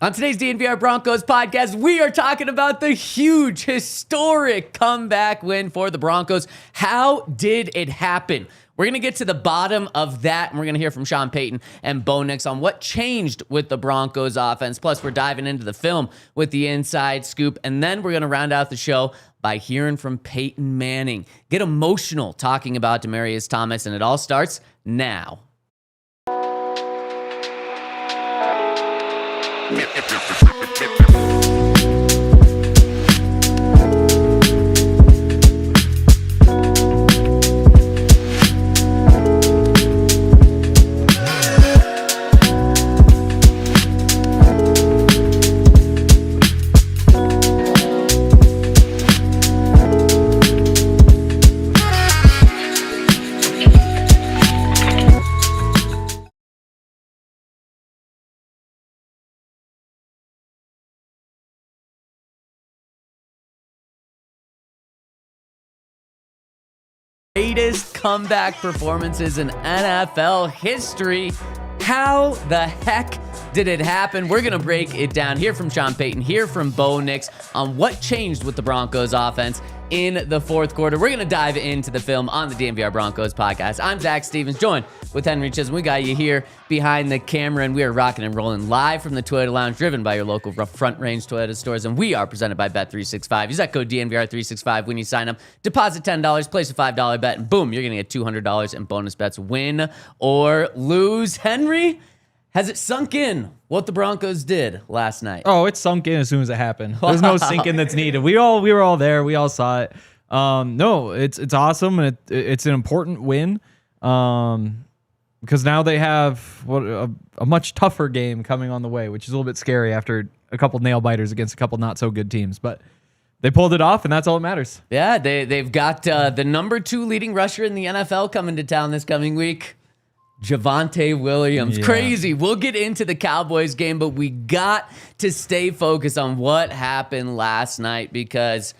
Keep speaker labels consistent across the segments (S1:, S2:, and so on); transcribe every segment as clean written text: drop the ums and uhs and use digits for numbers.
S1: On today's DNVR Broncos podcast, we are talking about the huge, historic comeback win for the Broncos. How did it happen? We're going to get to the bottom of that, and we're going to hear from Sean Payton and Bo Nix on what changed with the Broncos offense. Plus, we're diving into the film with the inside scoop, and then we're going to round out the show by hearing from Peyton Manning. Get emotional talking about Demaryius Thomas, and it all starts now. Greatest comeback performances in NFL history. How the heck did it happen? We're going to break it down. Hear from Sean Payton, hear from Bo Nix on what changed with the Broncos offense in the fourth quarter. We're going to dive into the film on the DNVR Broncos podcast. I'm Zach Stevens, joined with Henry Chisholm. We got you here behind the camera, and we are rocking and rolling live from the Toyota Lounge, driven by your local Front Range Toyota stores, and we are presented by Bet365. Use that code DNVR365 when you sign up. Deposit $10, place a $5 bet, and boom, you're going to get $200 in bonus bets, win or lose. Henry, has it sunk in what the Broncos did last night?
S2: Oh, it sunk in as soon as it happened. There's no sinking that's needed. We were all there. We all saw it. No, it's awesome, and it's an important win because now they have a much tougher game coming on the way, which is a little bit scary after a couple nail biters against a couple not so good teams. But they pulled it off, and that's all that matters.
S1: Yeah, they've got the number 2 leading rusher in the NFL coming to town this coming week. Javonte Williams. Yeah. Crazy. We'll get into the Cowboys game, but we got to stay focused on what happened last night because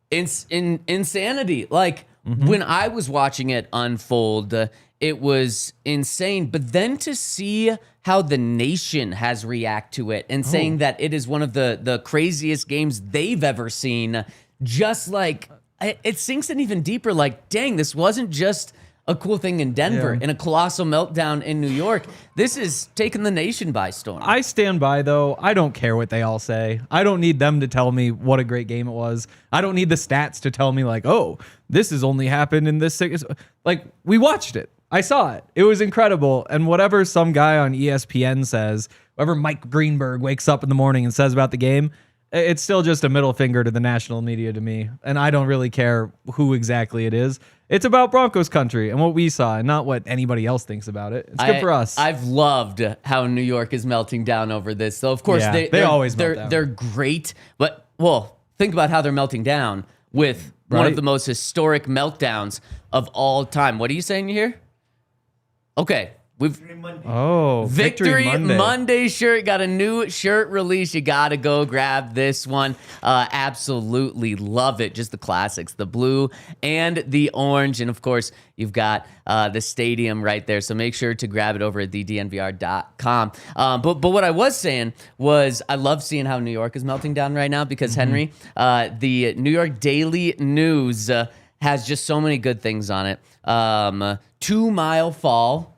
S1: insanity. Like, when I was watching it unfold, it was insane. But then to see how the nation has reacted to it and saying that it is one of the craziest games they've ever seen, just like, it sinks in even deeper. Like, dang, this wasn't just a cool thing in Denver and a colossal meltdown in New York. This is taking the nation by storm.
S2: I stand by, though. I don't care what they all say. I don't need them to tell me what a great game it was. I don't need the stats to tell me, like, oh, this has only happened in this. Like, we watched it. I saw it. It was incredible. And whatever some guy on ESPN says, whatever Mike Greenberg wakes up in the morning and says about the game, it's still just a middle finger to the national media to me. And I don't really care who exactly it is. It's about Broncos country and what we saw and not what anybody else thinks about it. It's good for us.
S1: I've loved how New York is melting down over this. So, of course,
S2: they always melt down.
S1: They're great. But, well, think about how they're melting down with one of the most historic meltdowns of all time. What are you saying here? Okay.
S2: Victory
S1: Monday shirt. Got a new shirt release. You got to go grab this one. Absolutely love it. Just the classics, the blue and the orange. And, of course, you've got the stadium right there. So make sure to grab it over at thednvr.com. But what I was saying was I love seeing how New York is melting down right now because, Henry, the New York Daily News has just so many good things on it. 2 mile fall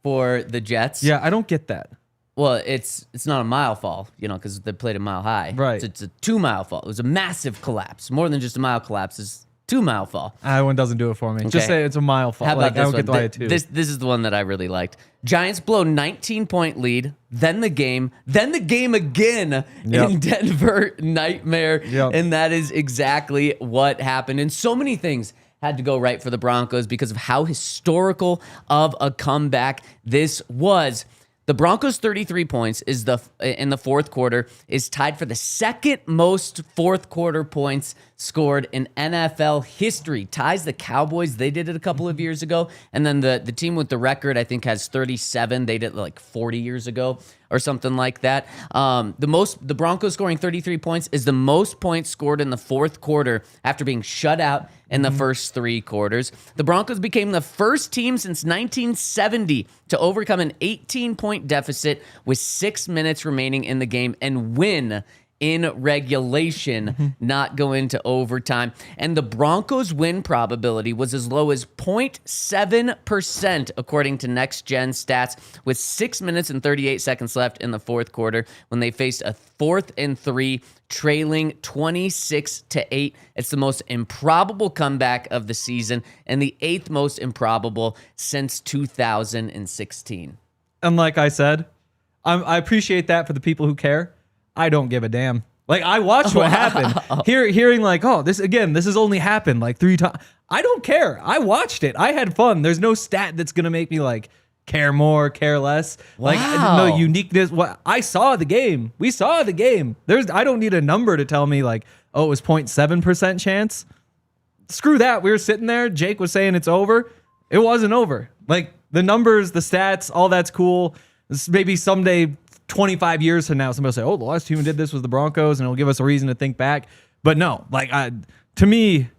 S1: for the Jets.
S2: Yeah, I don't get that.
S1: Well, it's not a mile fall, because they played a mile high.
S2: Right.
S1: It's a 2 mile fall. It was a massive collapse. More than just a mile collapse. It's 2 mile fall.
S2: That one doesn't do it for me.
S1: Okay.
S2: Just say it's a mile fall.
S1: How about this
S2: I don't
S1: one?
S2: get why two.
S1: This is the one that I really liked. Giants blow 19-point lead, then the game again in Denver. Nightmare.
S2: Yep.
S1: And that is exactly what happened. And so many things had to go right for the Broncos because of how historical of a comeback this was. The Broncos' 33 points in the fourth quarter is tied for the second most fourth quarter points scored in NFL history. Ties the Cowboys. They did it a couple of years ago. And then the team with the record, I think, has 37. They did it like 40 years ago or something like that. The Broncos scoring 33 points is the most points scored in the fourth quarter after being shut out in the first three quarters. The Broncos became the first team since 1970 to overcome an 18-point deficit with 6 minutes remaining in the game and win in regulation, not go into overtime. And the Broncos' win probability was as low as 0.7%, according to Next Gen Stats, with 6 minutes and 38 seconds left in the fourth quarter when they faced a 4th and 3, trailing 26-8. It's the most improbable comeback of the season and the 8th most improbable since 2016.
S2: And like I said, I appreciate that for the people who care. I don't give a damn. Like, I watched what happened. Hearing like, oh, this has only happened like 3 times. I don't care. I watched it. I had fun. There's no stat that's gonna make me like care more, care less.
S1: Wow.
S2: Like, no uniqueness. What I saw the game. We saw the game. I don't need a number to tell me like, oh, it was 0.7% chance. Screw that. We were sitting there. Jake was saying it's over. It wasn't over. Like, the numbers, the stats, all that's cool. Maybe someday, 25 years from now, somebody will say, oh, the last team who did this was the Broncos, and it'll give us a reason to think back. But no, like, to me,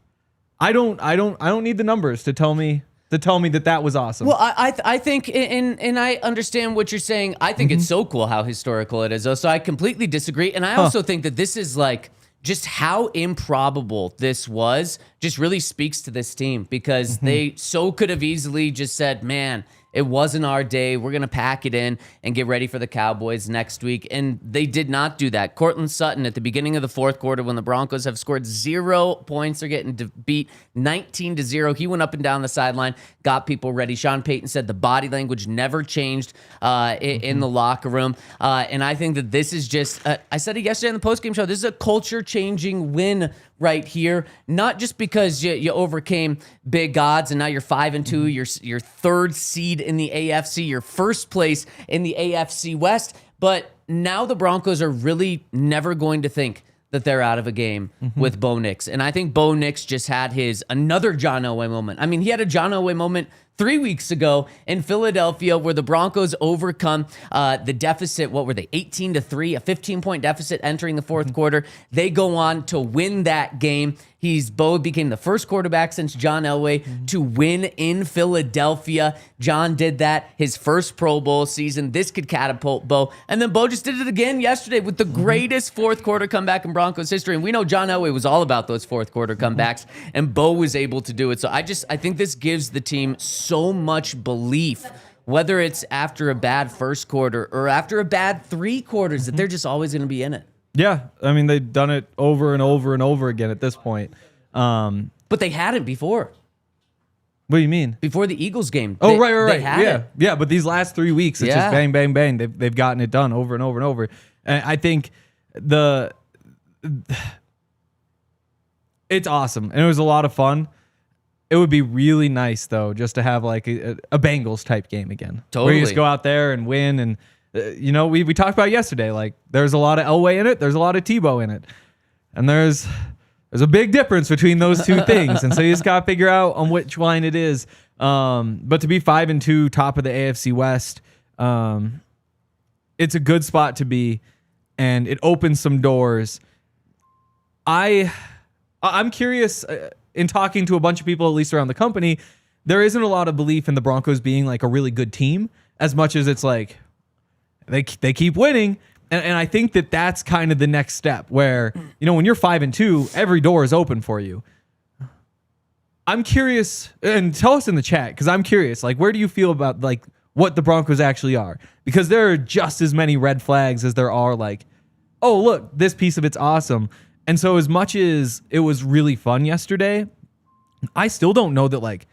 S2: I don't need the numbers to tell me that was awesome.
S1: Well, I think, and I understand what you're saying. I think it's so cool how historical it is, though. So I completely disagree. And I also think that this is like, just how improbable this was just really speaks to this team, because they so could have easily just said, man, it wasn't our day. We're going to pack it in and get ready for the Cowboys next week. And they did not do that. Courtland Sutton at the beginning of the fourth quarter, when the Broncos have scored 0 points, they're getting beat 19-0. He went up and down the sideline, got people ready. Sean Payton said the body language never changed in the locker room. And I think that this is just, I said it yesterday in the postgame show, this is a culture-changing win right here, not just because you overcame big odds and now you're 5-2, your 3rd seed in the AFC, your 1st place in the AFC West, but now the Broncos are really never going to think that they're out of a game with Bo Nix. And I think Bo Nix just had another John Elway moment. I mean, he had a John Elway moment 3 weeks ago in Philadelphia, where the Broncos overcome the deficit. What were they? 18-3, a 15-point deficit entering the fourth quarter. They go on to win that game. Bo became the first quarterback since John Elway to win in Philadelphia. John did that his first Pro Bowl season. This could catapult Bo. And then Bo just did it again yesterday with the greatest fourth quarter comeback in Broncos history. And we know John Elway was all about those fourth quarter comebacks, and Bo was able to do it. So I think this gives the team so much belief, whether it's after a bad first quarter or after a bad 3 quarters, that they're just always going to be in it.
S2: Yeah, I mean, they've done it over and over and over again at this point.
S1: But they hadn't before.
S2: What do you mean?
S1: Before the Eagles game.
S2: Oh, right.
S1: They had it.
S2: Yeah, but these last 3 weeks, it's just bang, bang, bang. They've gotten it done over and over and over. And I think it's awesome, and it was a lot of fun. It would be really nice, though, just to have like a Bengals type game again.
S1: Totally.
S2: Where you just go out there and win. And, we talked about yesterday, like, there's a lot of Elway in it. There's a lot of Tebow in it. And there's a big difference between those two things. And so you just got to figure out on which line it is. But to be 5-2, top of the AFC West, it's a good spot to be. And it opens some doors. I'm curious, in talking to a bunch of people, at least around the company, there isn't a lot of belief in the Broncos being like a really good team, as much as it's like they keep winning. And I think that that's kind of the next step, where, when you're 5-2, every door is open for you. I'm curious, and tell us in the chat, because I'm curious, like, where do you feel about like what the Broncos actually are? Because there are just as many red flags as there are like, oh, look, this piece of it's awesome. And so as much as it was really fun yesterday, I still don't know that like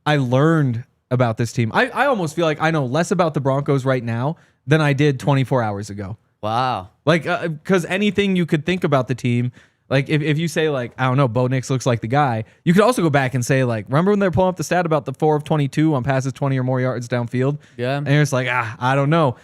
S2: I learned about this team. I almost feel like I know less about the Broncos right now than I did 24 hours ago.
S1: Wow. Like,
S2: because anything you could think about the team, like if you say like, I don't know, Bo Nix looks like the guy, you could also go back and say like, remember when they're pulling up the stat about the 4 of 22 on passes 20 or more yards downfield?
S1: Yeah.
S2: And you're just like, I don't know.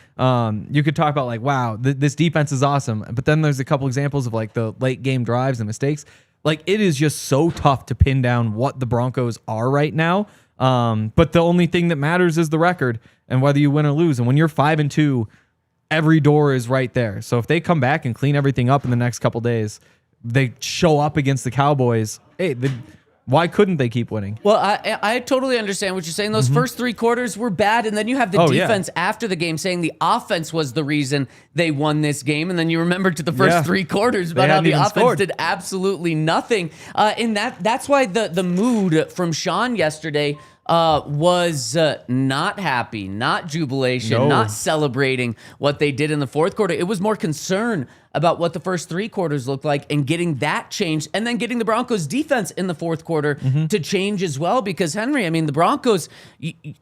S2: You could talk about like, wow, this defense is awesome. But then there's a couple examples of like the late game drives and mistakes. Like, it is just so tough to pin down what the Broncos are right now. But the only thing that matters is the record and whether you win or lose. And when you're 5-2, every door is right there. So if they come back and clean everything up in the next couple days, they show up against the Cowboys. Hey, why couldn't they keep winning?
S1: Well, I totally understand what you're saying. Those first 3 quarters were bad, and then you have the defense after the game saying the offense was the reason they won this game, and then you remember to the first 3 quarters about how the offense did absolutely nothing. And that's why the mood from Sean yesterday was not happy, not jubilation, not celebrating what they did in the fourth quarter. It was more concern about what the first 3 quarters looked like and getting that changed, and then getting the Broncos defense in the fourth quarter to change as well. Because Henry, I mean, the Broncos,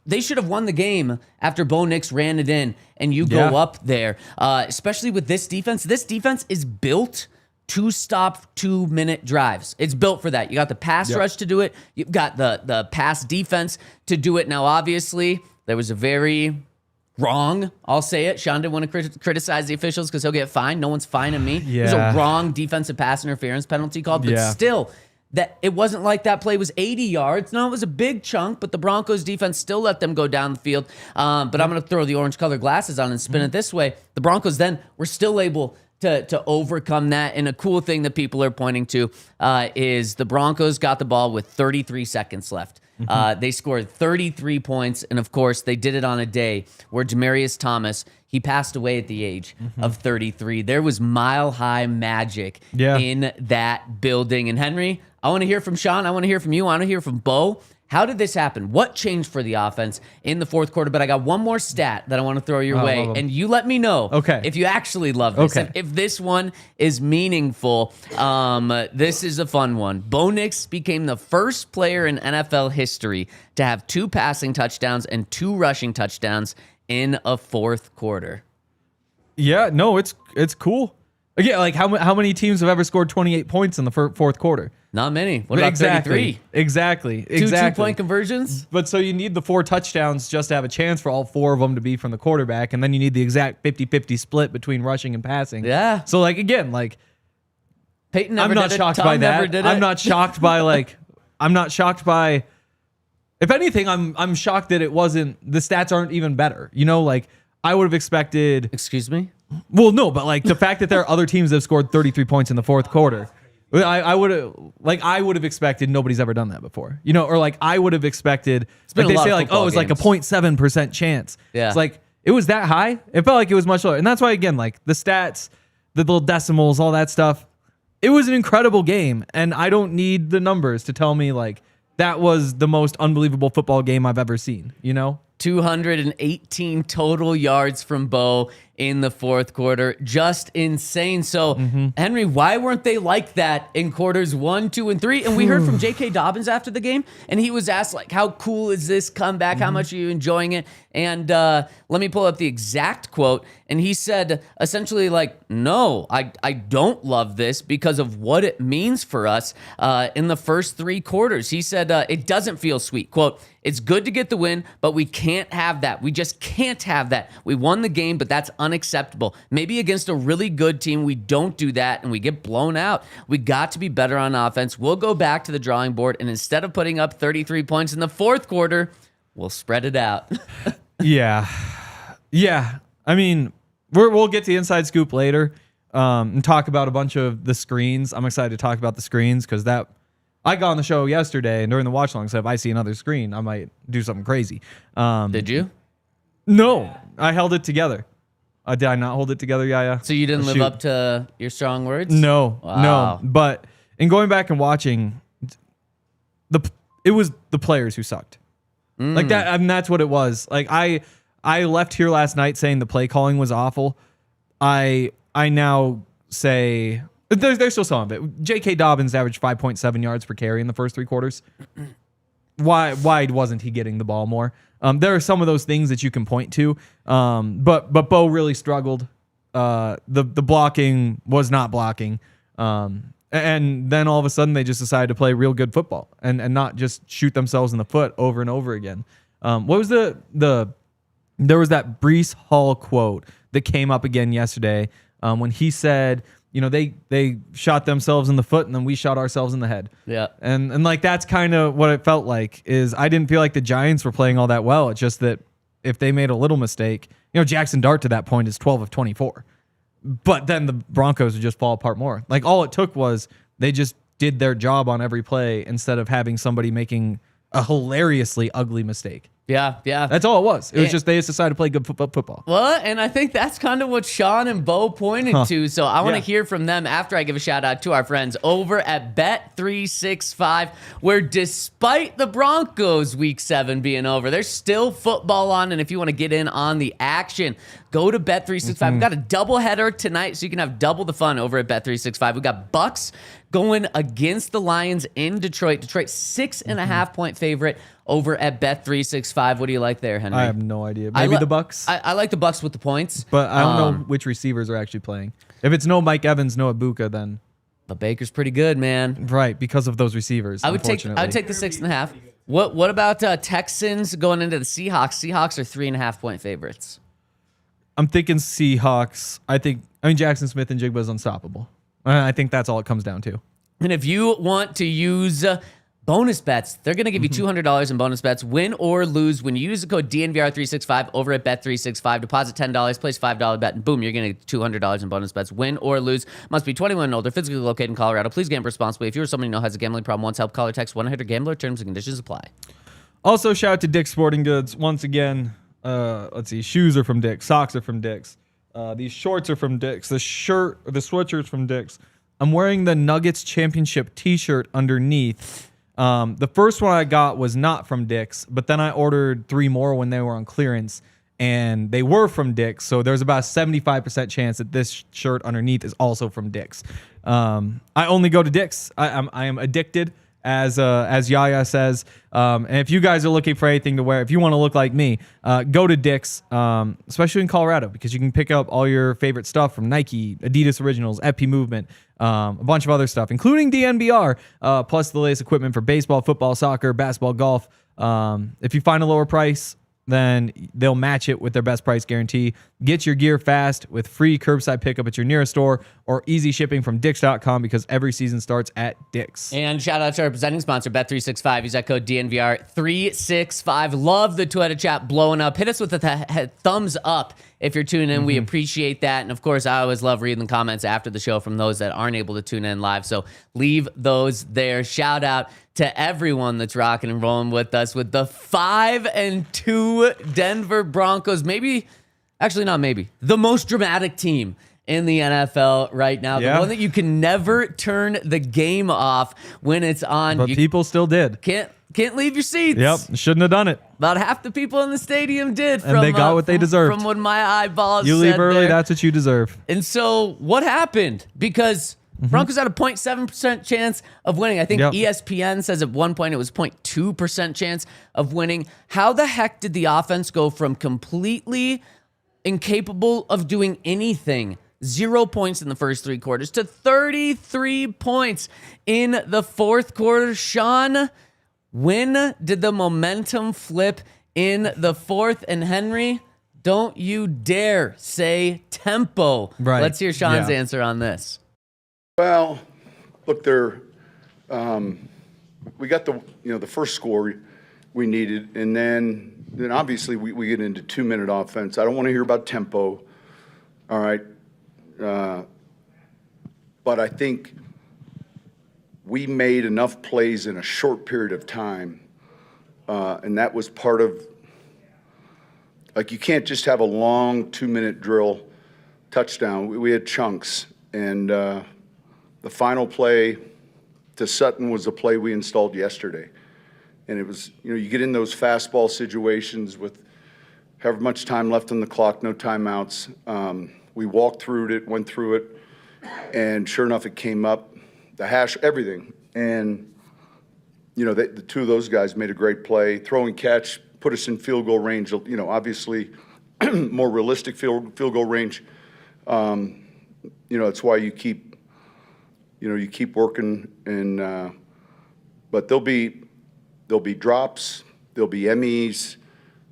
S1: they should have won the game after Bo Nix ran it in, and you go up there, especially with this defense. This defense is built to stop 2-minute drives. It's built for that. You got the pass rush to do it. You've got the pass defense to do it. Now, obviously, there was a very wrong, I'll say it. Sean didn't want to criticize the officials because he'll get fined. No one's fining me. There's a wrong defensive pass interference penalty called, but still, that it wasn't like that play was 80 yards. No, it was a big chunk, but the Broncos defense still let them go down the field. But I'm going to throw the orange colored glasses on and spin it this way. The Broncos then were still able to overcome that. And a cool thing that people are pointing to is the Broncos got the ball with 33 seconds left. They scored 33 points, and of course, they did it on a day where Demaryius Thomas, he passed away at the age of 33. There was mile-high magic in that building. And Henry, I want to hear from Sean. I want to hear from you. I want to hear from Bo. How did this happen? What changed for the offense in the fourth quarter? But I got one more stat that I want to throw your way, and you let me know if you actually love this. If this one is meaningful, this is a fun one. Bo Nix became the first player in NFL history to have 2 passing touchdowns and 2 rushing touchdowns in a fourth quarter.
S2: Yeah, no, it's cool. Yeah, like how many teams have ever scored 28 points in the fourth quarter?
S1: Not many. What about 33?
S2: Exactly.
S1: 2 2-point conversions?
S2: But so you need the 4 touchdowns just to have a chance for all 4 of them to be from the quarterback, and then you need the exact 50-50 split betwing rushing and passing.
S1: Yeah.
S2: So, like, again, like,
S1: Peyton never
S2: I'm not
S1: did
S2: shocked
S1: it.
S2: by
S1: Tom
S2: that.
S1: never did it.
S2: I'm not shocked by, like, I'm not shocked by, if anything, I'm shocked that it wasn't, the stats aren't even better. You know, like, I would have expected.
S1: Excuse me?
S2: Well, no, but, like, the fact that there are other teams that have scored 33 points in the fourth quarter. I would have expected nobody's ever done that before, you know, or like I would have expected. Like they say, like, oh, it's like a 0.7% chance.
S1: Yeah,
S2: it's like it was that high. It felt like it was much lower, and that's why again, like the stats, the little decimals, all that stuff. It was an incredible game, and I don't need the numbers to tell me like that was the most unbelievable football game I've ever seen. You know.
S1: 218 total yards from Bo in the fourth quarter. Just insane. So, Henry, why weren't they like that in quarters 1, 2, and 3? And we heard from J.K. Dobbins after the game, and he was asked, like, how cool is this comeback? How much are you enjoying it? And let me pull up the exact quote. And he said, essentially, like, no, I don't love this because of what it means for us in the first 3 quarters. He said, it doesn't feel sweet. Quote, it's good to get the win, but we can't have that. We just can't have that. We won the game, but that's unacceptable. Maybe against a really good team, we don't do that and we get blown out. We got to be better on offense. We'll go back to the drawing board, and instead of putting up 33 points in the fourth quarter, we'll spread it out.
S2: Yeah. I mean, we'll get to the inside scoop later and talk about a bunch of the screens. I'm excited to talk about the screens because I got on the show yesterday, and during the watch along, so if I see another screen, I might do something crazy.
S1: Did you?
S2: No, I held it together. Did I not hold it together, Yaya?
S1: So you didn't live up to your strong words?
S2: No,
S1: Wow.
S2: no. But in going back and watching, it was the players who sucked. Like that. I mean, that's what it was. Like I left here last night saying the play calling was awful. I now say. There's still some of it. J.K. Dobbins averaged 5.7 yards per carry in the first 3 quarters. Why wasn't he getting the ball more? There are some of those things that you can point to, but Bo really struggled. The blocking was not blocking, and then all of a sudden they just decided to play real good football and not just shoot themselves in the foot over and over again. What was there was that Breece Hall quote that came up again yesterday when he said they shot themselves in the foot and then we shot ourselves in the head.
S1: Yeah.
S2: And like that's kind of what it felt like. Is I didn't feel like the Giants were playing all that well. It's just that if they made a little mistake, Jaxson Dart to that point is 12 of 24. But then the Broncos would just fall apart more. Like all it took was they just did their job on every play instead of having somebody making a hilariously ugly mistake.
S1: Yeah.
S2: That's all it was. It was just they just decided to play good football.
S1: Well, and I think that's kind of what Sean and Bo pointed to. So I want to hear from them after I give a shout out to our friends over at Bet365, where despite the Broncos Week 7 being over, there's still football on. And if you want to get in on the action, go to Bet365. We've got a doubleheader tonight, so you can have double the fun over at Bet365. We've got Bucks going against the Lions in Detroit. Detroit 6.5 point favorite over at Bet365. What do you like there, Henry?
S2: I have no idea. Maybe the Bucks.
S1: I like the Bucks with the points,
S2: but I don't know which receivers are actually playing. If it's no Mike Evans, no Ibuka, then.
S1: But Baker's pretty good, man.
S2: Right, because of those receivers.
S1: I would take the 6.5. What about Texans going into the Seahawks? Seahawks are 3.5 point favorites.
S2: I'm thinking Seahawks. I mean Jackson Smith and Jigba is unstoppable. I think that's all it comes down to. And
S1: if you want to use bonus bets, they're going to give you $200 in bonus bets, win or lose, when you use the code DNVR365 over at Bet365. Deposit $10, place $5 bet, and boom, you're going to get $200 in bonus bets, win or lose. Must be 21 and older, physically located in Colorado. Please gamble responsibly. If you or someone you know has a gambling problem, wants help, call or text 1-800-GAMBLER. Terms and conditions apply.
S2: Also, shout out to Dick's Sporting Goods. Once again, let's see, shoes are from Dick's, socks are from Dick's. These shorts are from Dick's. The sweatshirt's from Dick's. I'm wearing the Nuggets Championship t-shirt underneath. The first one I got was not from Dick's, but then I ordered 3 more when they were on clearance, and they were from Dick's. So there's about a 75% chance that this shirt underneath is also from Dick's. I only go to Dick's. I am addicted, as Yaya says. And if you guys are looking for anything to wear, if you want to look like me, go to Dick's, especially in Colorado, because you can pick up all your favorite stuff from Nike, Adidas Originals, FP Movement, a bunch of other stuff, including DNVR, plus the latest equipment for baseball, football, soccer, basketball, golf. If you find a lower price, then they'll match it with their best price guarantee. Get your gear fast with free curbside pickup at your nearest store or easy shipping from Dix.com, because every season starts at Dix.
S1: And shout out to our presenting sponsor, Bet365. Use that code DNVR365. Love the Twitter chat blowing up. Hit us with a thumbs up if you're tuning in. We appreciate that. And of course, I always love reading the comments after the show from those that aren't able to tune in live. So leave those there. Shout out to everyone that's rocking and rolling with us with the 5-2 Denver Broncos. The most dramatic team in the NFL right now.
S2: Yeah.
S1: The one that you can never turn the game off when it's on.
S2: But people still did.
S1: Can't leave your seats.
S2: Yep, shouldn't have done it.
S1: About half the people in the stadium did.
S2: And they got what they deserved.
S1: From what my eyeballs
S2: You leave
S1: said
S2: early,
S1: there.
S2: that's what you deserve.
S1: And so what happened? Because Broncos had a 0.7% chance of winning. I think ESPN says at one point it was 0.2% chance of winning. How the heck did the offense go from completely incapable of doing anything, 0 points in the first 3 quarters, to 33 points in the fourth quarter? Sean, when did the momentum flip in the fourth? And Henry, don't you dare say tempo.
S2: Right.
S1: Let's hear Sean's answer on this.
S3: Well, look, we got the first score we needed, and then obviously we get into 2-minute offense. I don't want to hear about tempo, all right? But I think we made enough plays in a short period of time, and that was part of, like, you can't just have a long 2-minute drill touchdown. We had chunks, and the final play to Sutton was a play we installed yesterday. And it was, you get in those fastball situations with however much time left on the clock, no timeouts. We walked through it, went through it, and sure enough, it came up, the hash, everything. And, the 2 of those guys made a great play. Throw and catch, put us in field goal range, obviously more realistic field goal range. That's why you keep working, and but there'll be drops, there'll be MEs,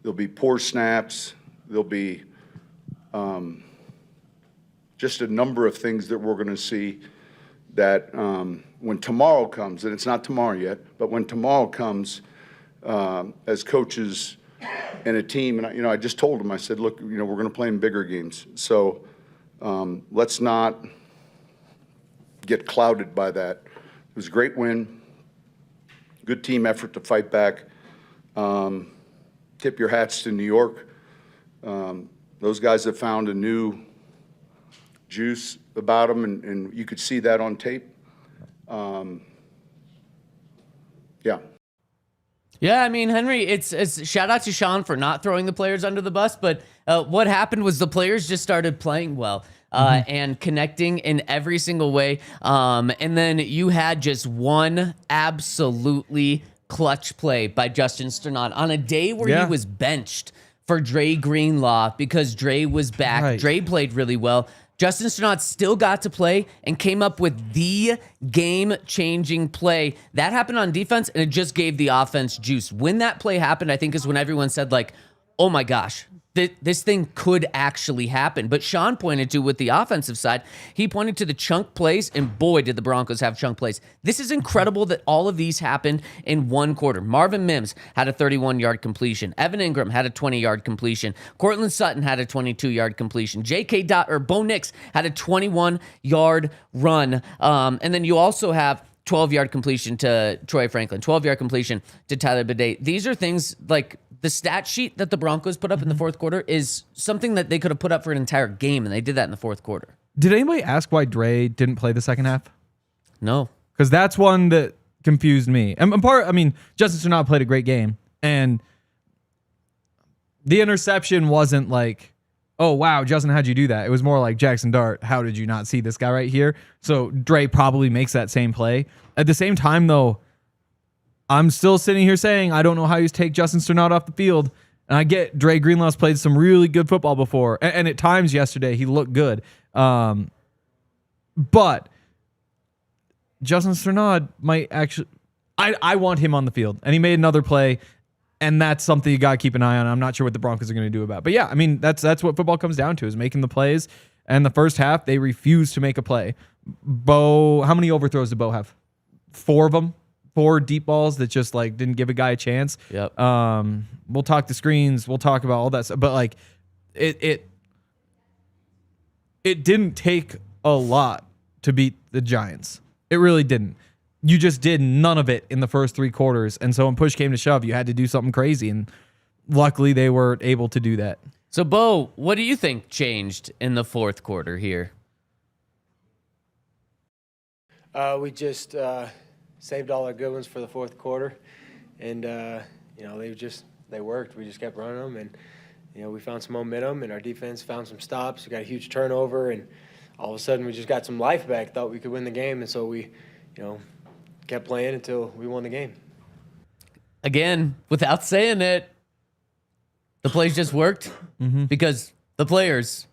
S3: there'll be poor snaps, there'll be just a number of things that we're going to see that when tomorrow comes, and it's not tomorrow yet, but when tomorrow comes, as coaches and a team, and I just told them, I said, look, we're going to play in bigger games. So let's not get clouded by that. It was a great win, good team effort to fight back. Tip your hats to New York. Those guys have found a new juice about them, and you could see that on tape. Yeah.
S1: Yeah, I mean, Henry, it's shout out to Sean for not throwing the players under the bus, but what happened was the players just started playing well. And connecting in every single way. And then you had just one absolutely clutch play by Justin Sternad on a day where he was benched for Dre Greenlaw because Dre was back.
S2: Right.
S1: Dre played really well. Justin Sternad still got to play and came up with the game-changing play. That happened on defense, and it just gave the offense juice. When that play happened, I think is when everyone said, like, oh my gosh, this thing could actually happen. But Sean pointed to with the offensive side, he pointed to the chunk plays, and boy, did the Broncos have chunk plays. This is incredible that all of these happened in one quarter. Marvin Mims had a 31-yard completion. Evan Ingram had a 20-yard completion. Courtland Sutton had a 22-yard completion. Bo Nix had a 21-yard run. And then you also have 12-yard completion to Troy Franklin, 12-yard completion to Tyler Bidet. These are things like the stat sheet that the Broncos put up in the fourth quarter is something that they could have put up for an entire game, and they did that in the fourth quarter.
S2: Did anybody ask why Dre didn't play the second half?
S1: No.
S2: Because that's one that confused me. And Justin Sternad played a great game, and the interception wasn't like, oh, wow, Justin, how'd you do that? It was more like, Jaxson Dart, how did you not see this guy right here? So Dre probably makes that same play. At the same time, though, I'm still sitting here saying I don't know how you take Justin Sternad off the field. And I get Dre Greenlaw's played some really good football before. And at times yesterday, he looked good. But Justin Sternad might actually... I want him on the field. And he made another play. And that's something you got to keep an eye on. I'm not sure what the Broncos are going to do about it. But yeah, I mean, that's what football comes down to, is making the plays. And the first half, they refused to make a play. Bo, how many overthrows did Bo have? 4 of them? 4 deep balls that just like didn't give a guy a chance.
S1: Yep.
S2: We'll talk the screens. We'll talk about all that stuff. But like, it didn't take a lot to beat the Giants. It really didn't. You just did none of it in the first 3 quarters. And so when push came to shove, you had to do something crazy. And luckily they were able to do that.
S1: So, Bo, what do you think changed in the fourth quarter here?
S4: We just saved all our good ones for the fourth quarter. And, they worked. We just kept running them. And, we found some momentum, and our defense found some stops. We got a huge turnover, and all of a sudden we just got some life back, thought we could win the game. And so we, kept playing until we won the game.
S1: Again, without saying it, the plays just worked because the players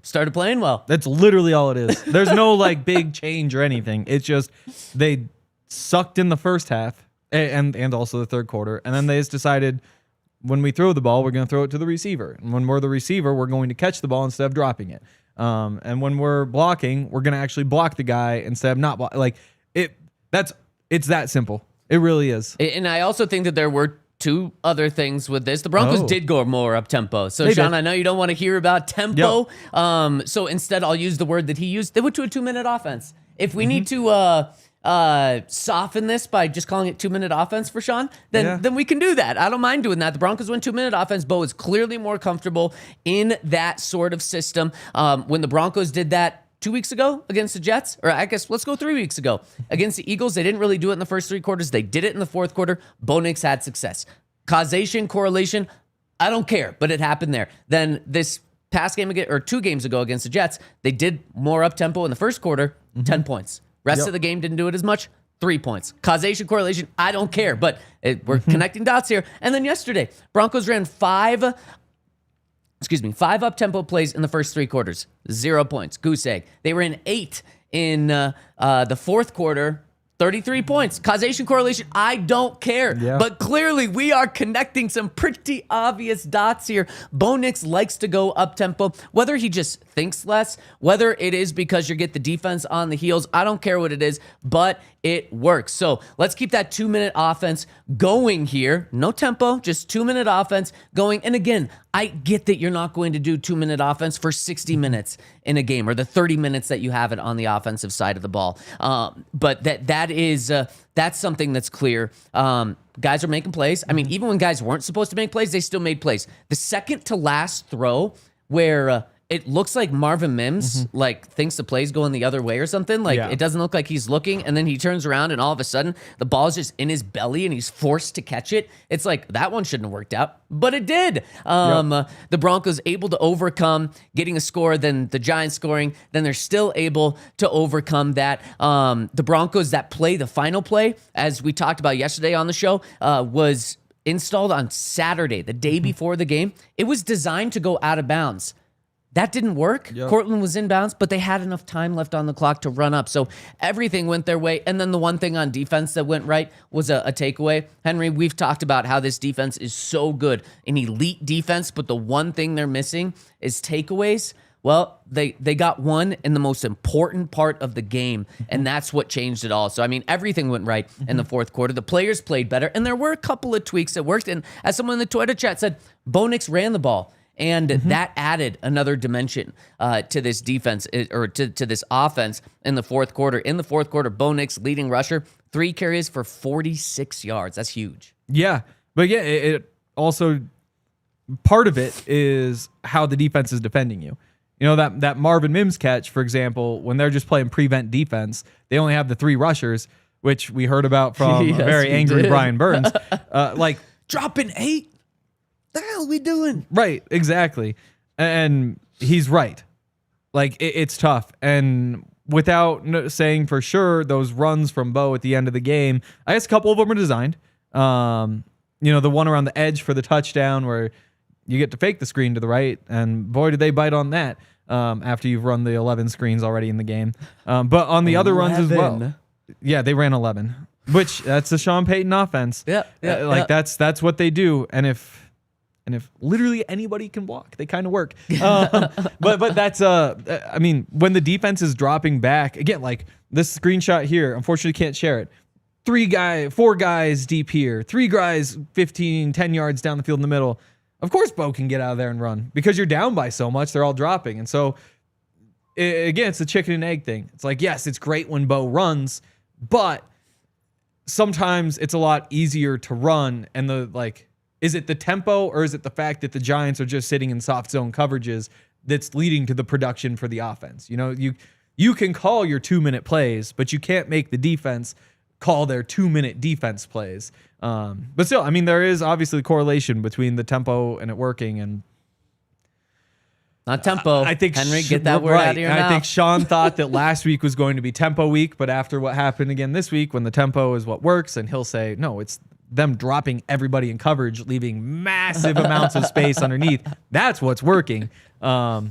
S1: started playing well.
S2: That's literally all it is. There's no like big change or anything. It's just they sucked in the first half and also the third quarter. And then they just decided when we throw the ball, we're going to throw it to the receiver. And when we're the receiver, we're going to catch the ball instead of dropping it. And when we're blocking, we're going to actually block the guy instead of not block. Like it's that simple. It really is.
S1: And I also think that there were 2 other things with this. The Broncos did go more up-tempo. So,
S2: They
S1: Sean,
S2: did.
S1: I know you don't want to hear about tempo. So instead, I'll use the word that he used. They went to a 2-minute offense. If we need to soften this by just calling it 2-minute offense for Sean, then we can do that. I don't mind doing that. The Broncos went 2-minute offense. Bo is clearly more comfortable in that sort of system. When the Broncos did that 2 weeks ago against the Jets, or I guess let's go 3 weeks ago against the Eagles, they didn't really do it in the first 3 quarters. They did it in the fourth quarter. Bo Nix had success. Causation, correlation, I don't care, but it happened there. Then this past game or 2 games ago against the Jets, they did more up-tempo in the first quarter, 10 points. Rest of the game didn't do it as much, 3 points. Causation, correlation, I don't care, but we're connecting dots here. And then yesterday, Broncos ran 5 up-tempo plays in the first 3 quarters, 0 points, goose egg. They were in 8 in the fourth quarter, 33 points. Causation, correlation, I don't care.
S2: Yeah.
S1: But clearly we are connecting some pretty obvious dots here. Bo Nix likes to go up-tempo, whether he just thinks less, whether it is because you get the defense on the heels. I don't care what it is, but it works. So let's keep that 2-minute offense going here. No tempo, just 2-minute offense going. And again, I get that you're not going to do 2-minute offense for 60 minutes in a game or the 30 minutes that you have it on the offensive side of the ball. But that's something that's clear. Guys are making plays. I mean, even when guys weren't supposed to make plays, they still made plays. The second to last throw where it looks like Marvin Mims thinks the play's going the other way or something. It doesn't look like he's looking, and then he turns around and all of a sudden the ball's just in his belly and he's forced to catch it. It's like that one shouldn't have worked out, but it did. The Broncos able to overcome getting a score, then the Giants scoring, then they're still able to overcome that. The Broncos that play, the final play, as we talked about yesterday on the show, was installed on Saturday, the day before the game. It was designed to go out of bounds. That didn't work. Yep. Courtland was inbounds, but they had enough time left on the clock to run up. So everything went their way. And then the one thing on defense that went right was a takeaway. Henry, we've talked about how this defense is so good, an elite defense, but the one thing they're missing is takeaways. Well, they got one in the most important part of the game, and that's what changed it all. So, I mean, everything went right in the fourth quarter. The players played better, and there were a couple of tweaks that worked. And as someone in the Twitter chat said, Bo Nix ran the ball. And that added another dimension to this defense or to this offense in the fourth quarter. In the fourth quarter, Bo Nix, leading rusher, 3 carries for 46 yards. That's huge.
S2: Yeah. But yeah, it also, part of it is how the defense is defending you. You know, that Marvin Mims catch, for example, when they're just playing prevent defense, they only have the 3 rushers, which we heard about from a very angry Brian Burns.
S1: Dropping 8. The hell are we doing?
S2: Right, exactly. And he's right. It's tough. And without saying for sure, those runs from Bo at the end of the game, I guess a couple of them are designed. The one around the edge for the touchdown where you get to fake the screen to the right, and boy, did they bite on that after you've run the 11 screens already in the game. But on the other runs as well. Yeah, they ran 11, which that's a Sean Payton offense.
S1: Yeah.
S2: That's what they do. And if literally anybody can block, they kind of work. But that's I mean, when the defense is dropping back again, like this screenshot here, unfortunately can't share it. 4 guys deep here, 3 guys 10 yards down the field in the middle. Of course, Bo can get out of there and run because you're down by so much. They're all dropping, and so again, it's a chicken and egg thing. It's like, yes, it's great when Bo runs, but sometimes it's a lot easier to run, and is it the tempo or is it the fact that the Giants are just sitting in soft zone coverages that's leading to the production for the offense? You know, you can call your 2-minute plays, but you can't make the defense call their 2-minute defense plays. But still, I mean, there is obviously a correlation between the tempo and it working. And
S1: not tempo.
S2: I think
S1: Henry, get that word out of your mouth.
S2: I think Sean thought that last week was going to be tempo week, but after what happened again this week, when the tempo is what works, and he'll say, no, it's them dropping everybody in coverage, leaving massive amounts of space underneath. That's what's working. Now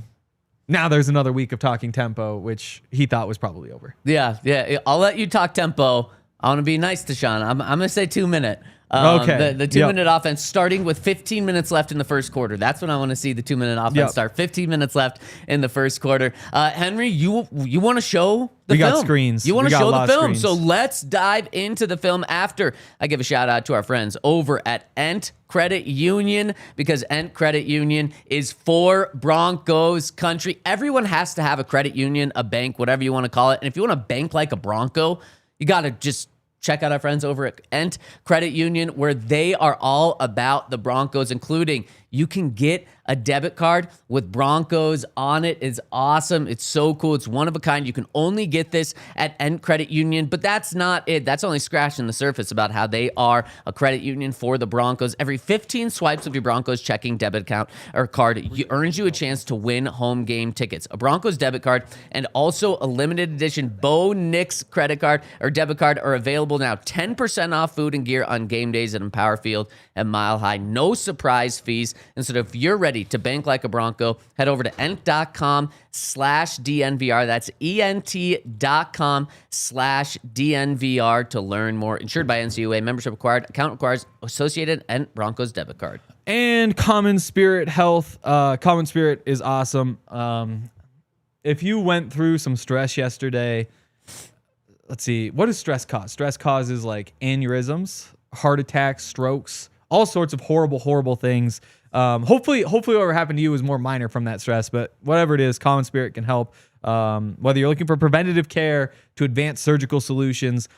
S2: there's another week of talking tempo, which he thought was probably over.
S1: Yeah. I'll let you talk tempo. I want to be nice to Sean. I'm going to say 2-minute.
S2: Okay.
S1: The 2-minute offense starting with 15 minutes left in the first quarter. That's when I want to see the 2-minute offense start. 15 minutes left in the first quarter. Henry, you want to show the film.
S2: We got screens.
S1: You want to show the film.
S2: Screens.
S1: So let's dive into the film after I give a shout out to our friends over at Ent Credit Union, because Ent Credit Union is for Broncos country. Everyone has to have a credit union, a bank, whatever you want to call it. And if you want to bank like a Bronco, you got to just check out our friends over at Ent Credit Union, where they are all about the Broncos, including you can get a debit card with Broncos on it. It's awesome. It's so cool. It's one of a kind. You can only get this at Ent Credit Union, but that's not it. That's only scratching the surface about how they are a credit union for the Broncos. Every 15 swipes of your Broncos checking debit account or card earns you a chance to win home game tickets, a Broncos debit card, and also a limited edition Bo Nix credit card or debit card are available now. 10% off food and gear on game days at Empower Field and Mile High. No surprise fees. And so if you're ready to bank like a Bronco, head over to ent.com/DNVR. That's ent.com/DNVR to learn more. Insured by NCUA. Membership required. Account requires Associated and Broncos debit card.
S2: And Common Spirit Health. Common Spirit is awesome. If you went through some stress yesterday, let's see, what does stress cause? Stress causes like aneurysms, heart attacks, strokes, all sorts of horrible things. Hopefully whatever happened to you was more minor from that stress, but whatever it is, Common Spirit can help. Whether you're looking for preventative care to advanced surgical solutions,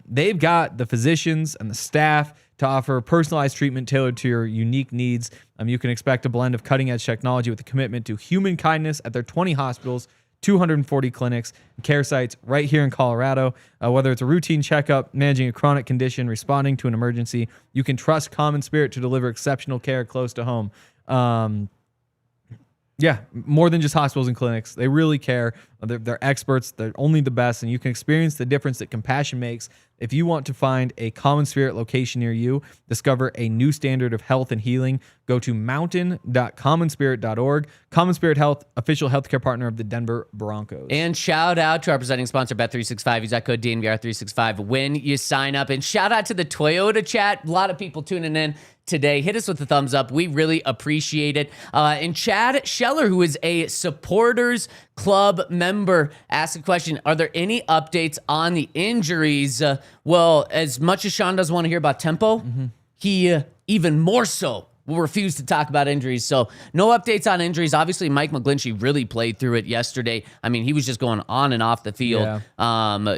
S2: they've got the physicians and the staff to offer personalized treatment tailored to your unique needs. You can expect a blend of cutting-edge technology with a commitment to human kindness at their 20 hospitals, 240 clinics, and care sites right here in Colorado. Whether it's a routine checkup, managing a chronic condition, responding to an emergency, you can trust Common Spirit to deliver exceptional care close to home. Yeah, more than just hospitals and clinics. They really care. They're experts. They're only the best, and you can experience the difference that compassion makes. If you want to find a Common Spirit location near you, discover a new standard of health and healing, go to mountain.commonspirit.org. Common Spirit Health, official healthcare partner of the Denver Broncos.
S1: And shout out to our presenting sponsor, Bet365. Use that code DNVR365 when you sign up. And shout out to the Toyota chat. A lot of people tuning in today. Hit us with a thumbs up. We really appreciate it. And Chad Scheller, who is a supporters club member, asked a question. Are there any updates on the injuries? Well, as much as Sean doesn't want to hear about tempo, he even more so will refuse to talk about injuries. So no updates on injuries. Obviously, Mike McGlinchey really played through it yesterday. I mean, he was just going on and off the field,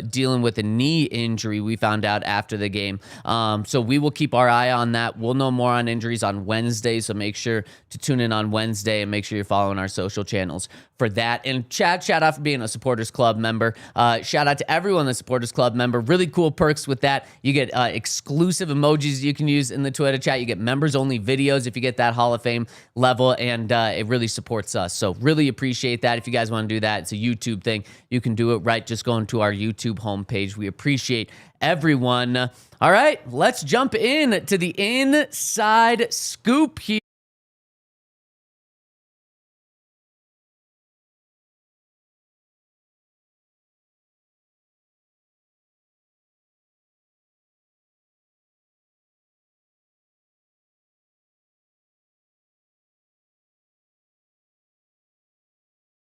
S1: dealing with a knee injury, we found out after the game. So we will keep our eye on that. We'll know more on injuries on Wednesday, so make sure to tune in on Wednesday and make sure you're following our social channels for that. And Chad, shout out for being a Supporters Club member. Shout out to everyone that's a Supporters Club member. Really cool perks with that. You get exclusive emojis you can use in the Twitter chat. You get members-only videos if you get that Hall of Fame level, and it really supports us. So really appreciate that. If you guys want to do that, it's a YouTube thing. You can do it right just going to our YouTube homepage. We appreciate everyone. All right, let's jump in to the inside scoop here.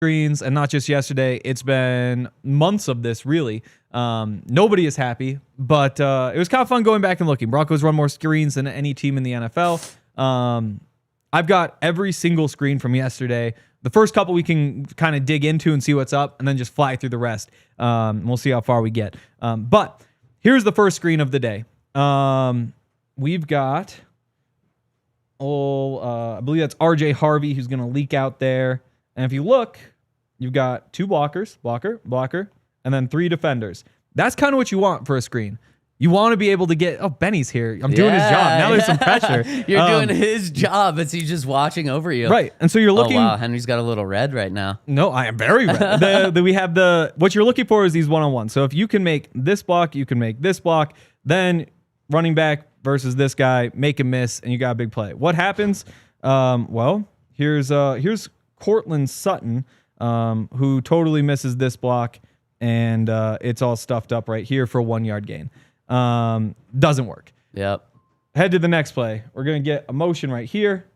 S2: Screens, and not just yesterday. It's been months of this, really. Nobody is happy, but it was kind of fun going back and looking. Broncos run more screens than any team in the NFL. I've got every single screen from yesterday. The first couple we can kind of dig into and see what's up, and then just fly through the rest. We'll see how far we get. But here's the first screen of the day. We've got, I believe that's RJ Harvey who's going to leak out there. And if you look, you've got two blockers, blocker, and then three defenders. That's kind of what you want for a screen. You want to be able to get, Benny's here. I'm doing his job. Now there's some pressure.
S1: You're doing his job as he's just watching over you.
S2: Right. And so you're looking.
S1: Oh, wow. Henry's got a little red right now.
S2: No, I am very red. We have what you're looking for is these one-on-one. So if you can make this block, you can make this block, then running back versus this guy, make a miss, and you got a big play. What happens? Here's Courtland Sutton, who totally misses this block, and it's all stuffed up right here for a 1 yard gain. Doesn't work.
S1: Yep.
S2: Head to the next play. We're going to get a motion right here.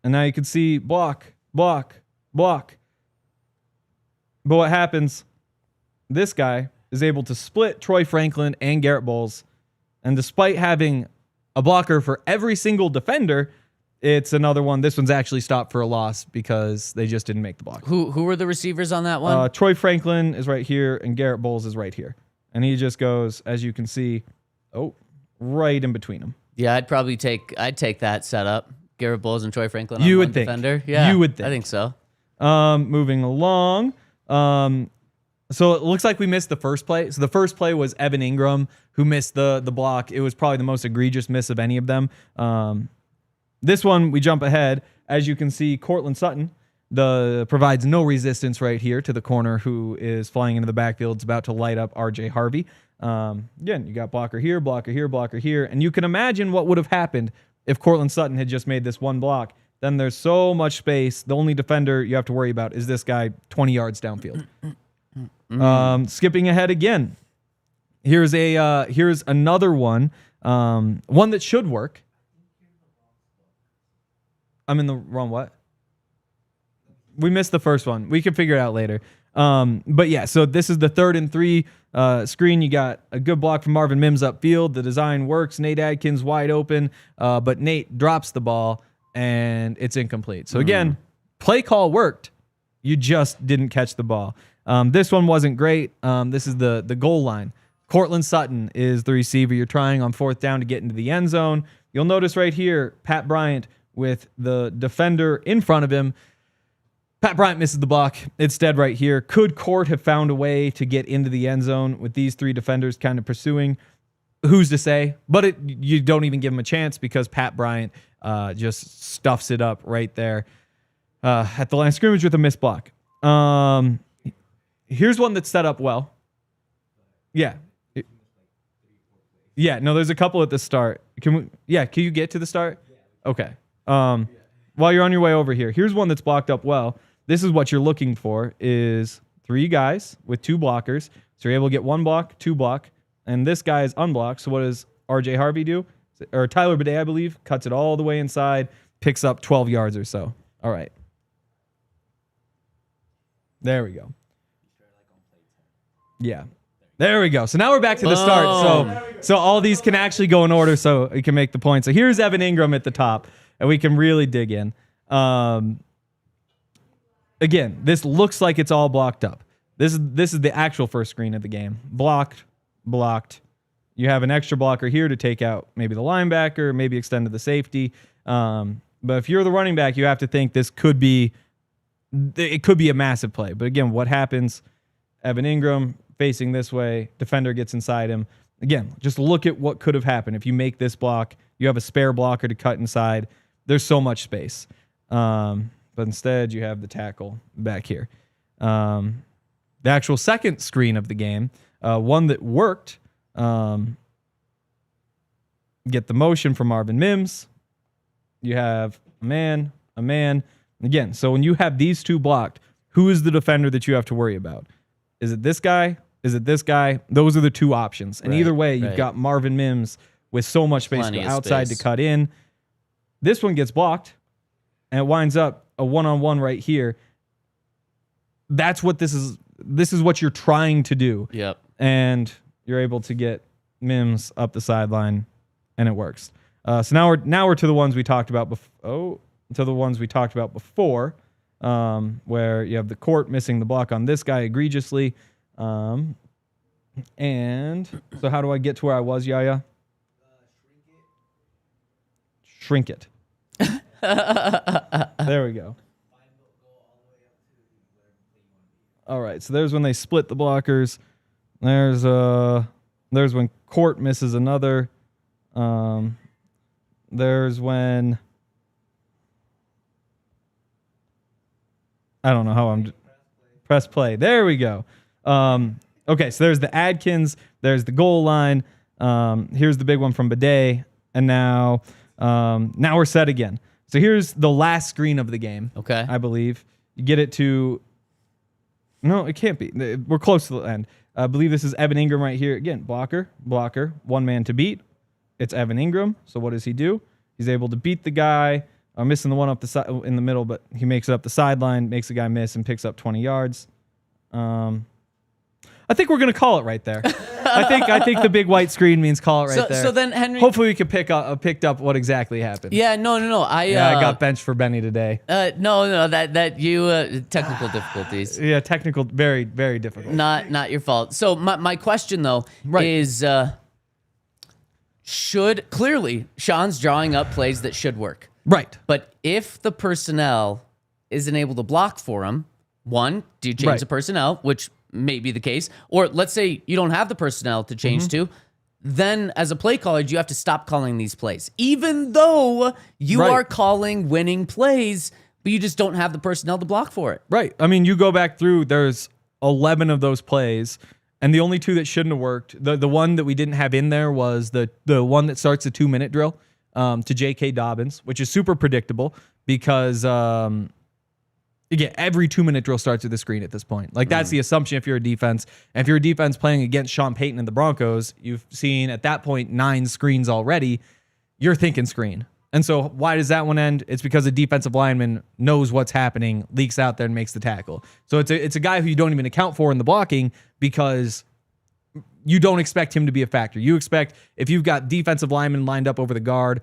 S2: And now you can see block. But what happens? This guy is able to split Troy Franklin and Garrett Bowles. And despite having a blocker for every single defender, it's another one. This one's actually stopped for a loss because they just didn't make the block.
S1: Who were the receivers on that one?
S2: Troy Franklin is right here, and Garrett Bowles is right here. And he just goes, as you can see, right in between them.
S1: Yeah, I'd take that setup. Garrett Bowles and Troy Franklin on
S2: you
S1: one
S2: would think.
S1: defender. Yeah,
S2: you would think.
S1: I think so.
S2: Moving along. So it looks like we missed the first play. So the first play was Evan Ingram, who missed the block. It was probably the most egregious miss of any of them. This one, we jump ahead. As you can see, Courtland Sutton provides no resistance right here to the corner who is flying into the backfield. It's about to light up RJ Harvey. Again, you got blocker here, blocker here, blocker here. And you can imagine what would have happened if Courtland Sutton had just made this one block, then there's so much space. The only defender you have to worry about is this guy 20 yards downfield. Skipping ahead again. Here's another one. One that should work. I'm in the wrong what? We missed the first one. We can figure it out later. But yeah, so this is the 3rd and 3 screen. You got a good block from Marvin Mims upfield. The design works. Nate Adkins wide open, but Nate drops the ball and it's incomplete. So again, play call worked. You just didn't catch the ball. This one wasn't great. This is the goal line. Courtland Sutton is the receiver. You're trying on 4th down to get into the end zone. You'll notice right here, Pat Bryant with the defender in front of him. Pat Bryant misses the block. It's dead right here. Could Court have found a way to get into the end zone with these 3 defenders kind of pursuing? Who's to say? But you don't even give him a chance because Pat Bryant just stuffs it up right there at the line of scrimmage with a missed block. Here's one that's set up well. Yeah. Yeah, no, there's a couple at the start. Can you get to the start? Okay. While you're on your way over here, here's one that's blocked up well. This is what you're looking for is 3 guys with 2 blockers. So you're able to get 1 block, 2 block, and this guy is unblocked. So what does RJ Harvey do? Or Tyler Bidet, I believe, cuts it all the way inside, picks up 12 yards or so. All right. There we go. Yeah. There we go. So now we're back to the start. So all these can actually go in order so we can make the point. So here's Evan Ingram at the top, and we can really dig in. Again, this looks like it's all blocked up. This is the actual first screen of the game. Blocked. You have an extra blocker here to take out maybe the linebacker, maybe extend to the safety. But if you're the running back, you have to think it could be a massive play. But again, what happens? Evan Ingram facing this way, defender gets inside him. Again, just look at what could have happened. If you make this block, you have a spare blocker to cut inside. There's so much space. But instead, you have the tackle back here. The actual second screen of the game, one that worked, get the motion from Marvin Mims. You have a man. Again, so when you have these 2 blocked, who is the defender that you have to worry about? Is it this guy? Is it this guy? Those are the 2 options. And either way, you've got Marvin Mims with so much space to go outside to cut in. This one gets blocked, and it winds up a one-on-one right here. That's what this is. This is what you're trying to do. Yep. And you're able to get Mims up the sideline, and it works. So now we're to the ones we talked about before. Where you have the Court missing the block on this guy egregiously. And so how do I get to where I was, Yaya? Shrink it. There we go. All right, so there's when they split the blockers. There's when Court misses another. There's when I don't know how I'm press play. There we go. Okay, so there's the Adkins, there's the goal line. Here's the big one from Bidet, and now we're set again. So here's the last screen of the game. Okay, I believe you get it to. No, it can't be. We're close to the end. I believe this is Evan Ingram right here. Again, blocker, 1 man to beat. It's Evan Ingram. So what does he do? He's able to beat the guy. I'm missing the one up the side in the middle, but he makes it up the sideline, makes the guy miss, and picks up 20 yards. I think we're gonna call it right there. I think the big white screen means call it right there.
S1: So then, Henry,
S2: hopefully we can picked up what exactly happened.
S1: Yeah, no. I
S2: got benched for Benny today.
S1: No, that you technical difficulties.
S2: Yeah, technical, very, very difficult.
S1: Not your fault. So my question though is, clearly Sean's drawing up plays that should work.
S2: Right.
S1: But if the personnel isn't able to block for him, one, do you change the personnel, which may be the case, or let's say you don't have the personnel to change to, then as a play caller, you have to stop calling these plays, even though you are calling winning plays, but you just don't have the personnel to block for it.
S2: Right. I mean, you go back through, there's 11 of those plays, and the only 2 that shouldn't have worked, the one that we didn't have in there was the one that starts a 2-minute drill. to J.K. Dobbins, which is super predictable because again, every 2-minute drill starts with a screen at this point. Like that's the assumption if you're a defense. And if you're a defense playing against Sean Payton and the Broncos, you've seen at that point 9 screens already. You're thinking screen. And so why does that one end? It's because a defensive lineman knows what's happening, leaks out there and makes the tackle. So it's a guy who you don't even account for in the blocking because you don't expect him to be a factor. You expect if you've got defensive linemen lined up over the guard,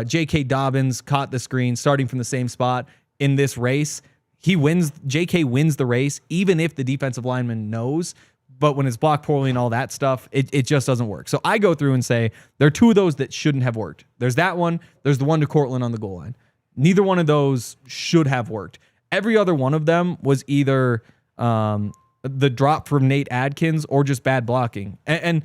S2: J.K. Dobbins caught the screen starting from the same spot in this race. He wins. J.K. wins the race, even if the defensive lineman knows. But when it's blocked poorly and all that stuff, it just doesn't work. So I go through and say there are 2 of those that shouldn't have worked. There's that one. There's the one to Courtland on the goal line. Neither one of those should have worked. Every other one of them was either the drop from Nate Adkins or just bad blocking. And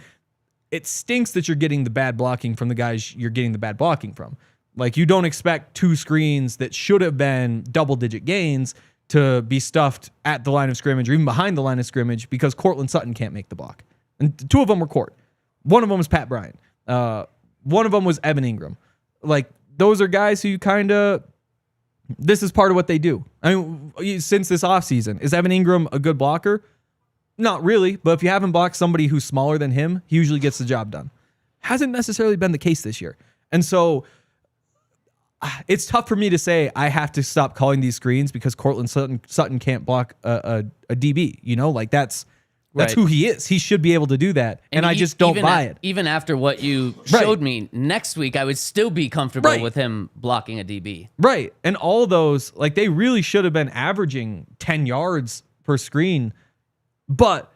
S2: it stinks that you're getting the bad blocking from the guys you're getting the bad blocking from. Like you don't expect 2 screens that should have been double-digit gains to be stuffed at the line of scrimmage or even behind the line of scrimmage because Courtland Sutton can't make the block. And 2 of them were Court. One of them was Pat Bryant. One of them was Evan Ingram. Like those are guys who you kind of, this is part of what they do. I mean, since this offseason, is Evan Ingram a good blocker? Not really, but if you haven't blocked somebody who's smaller than him, he usually gets the job done. Hasn't necessarily been the case this year. And so it's tough for me to say I have to stop calling these screens because Courtland Sutton can't block a DB. You know, like that's right. Who he is. He should be able to do that, and I just don't buy it.
S1: Even after what you showed me next week, I would still be comfortable with him blocking a DB.
S2: Right, and all those, like they really should have been averaging 10 yards per screen, but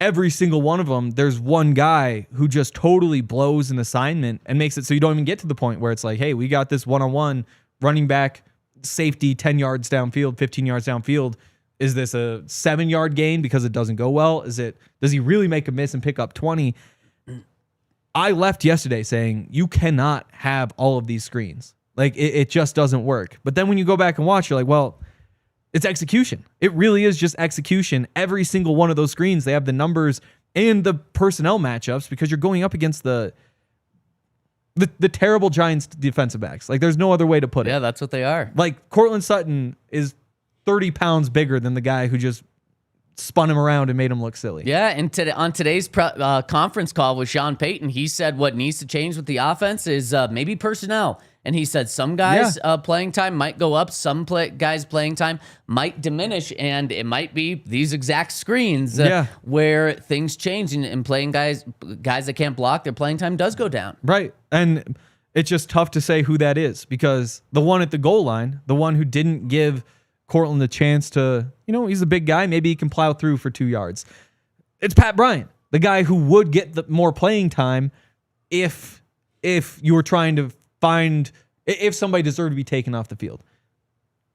S2: every single one of them, there's one guy who just totally blows an assignment and makes it so you don't even get to the point where it's like, hey, we got this one-on-one running back safety 10 yards downfield, 15 yards downfield. Is this a 7-yard gain because it doesn't go well? Does he really make a miss and pick up 20? I left yesterday saying you cannot have all of these screens. Like it just doesn't work. But then when you go back and watch, you're like, well, it's execution. It really is just execution. Every single one of those screens, they have the numbers and the personnel matchups because you're going up against the terrible Giants defensive backs. Like there's no other way to put it.
S1: Yeah, that's what they are.
S2: Like Courtland Sutton is 30 pounds bigger than the guy who just spun him around and made him look silly.
S1: Yeah, and on today's conference call with Sean Payton, he said what needs to change with the offense is maybe personnel. And he said some guys' playing time might go up, some guys' playing time might diminish, and it might be these exact screens where things change and playing guys that can't block, their playing time does go down.
S2: Right, and it's just tough to say who that is because the one at the goal line, the one who didn't give Courtland the chance to, he's a big guy, maybe he can plow through for 2 yards. It's Pat Bryant, the guy who would get the more playing time if you were trying to find if somebody deserved to be taken off the field.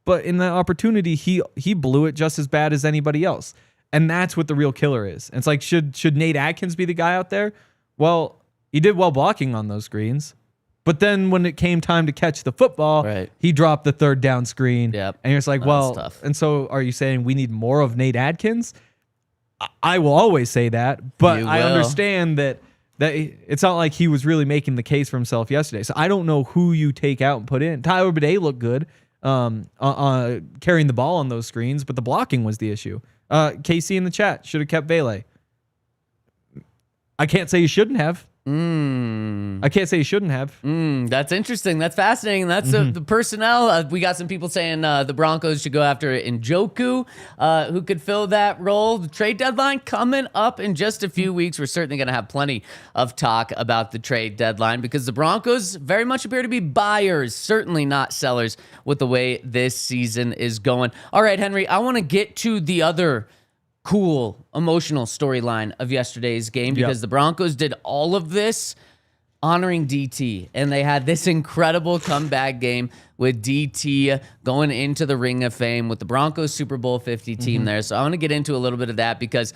S2: But in that opportunity, he blew it just as bad as anybody else. And that's what the real killer is. And it's like, should Nate Adkins be the guy out there? Well, he did well blocking on those screens. But then when it came time to catch the football, he dropped the 3rd down screen.
S1: Yep.
S2: And you're just like,
S1: tough.
S2: And so are you saying we need more of Nate Adkins? I will always say that, but I understand that it's not like he was really making the case for himself yesterday. So I don't know who you take out and put in. Tyler Bidet looked good carrying the ball on those screens, but the blocking was the issue. KC in the chat should have kept Vele. I can't say you shouldn't have. I can't say you shouldn't have.
S1: That's interesting. That's fascinating. That's the personnel. We got some people saying the Broncos should go after Njoku, who could fill that role. The trade deadline coming up in just a few weeks. We're certainly going to have plenty of talk about the trade deadline because the Broncos very much appear to be buyers, certainly not sellers with the way this season is going. All right, Henry, I want to get to the other cool, emotional storyline of yesterday's game because the Broncos did all of this honoring DT, and they had this incredible comeback game with DT going into the Ring of Fame with the Broncos Super Bowl 50 team there. So I want to get into a little bit of that because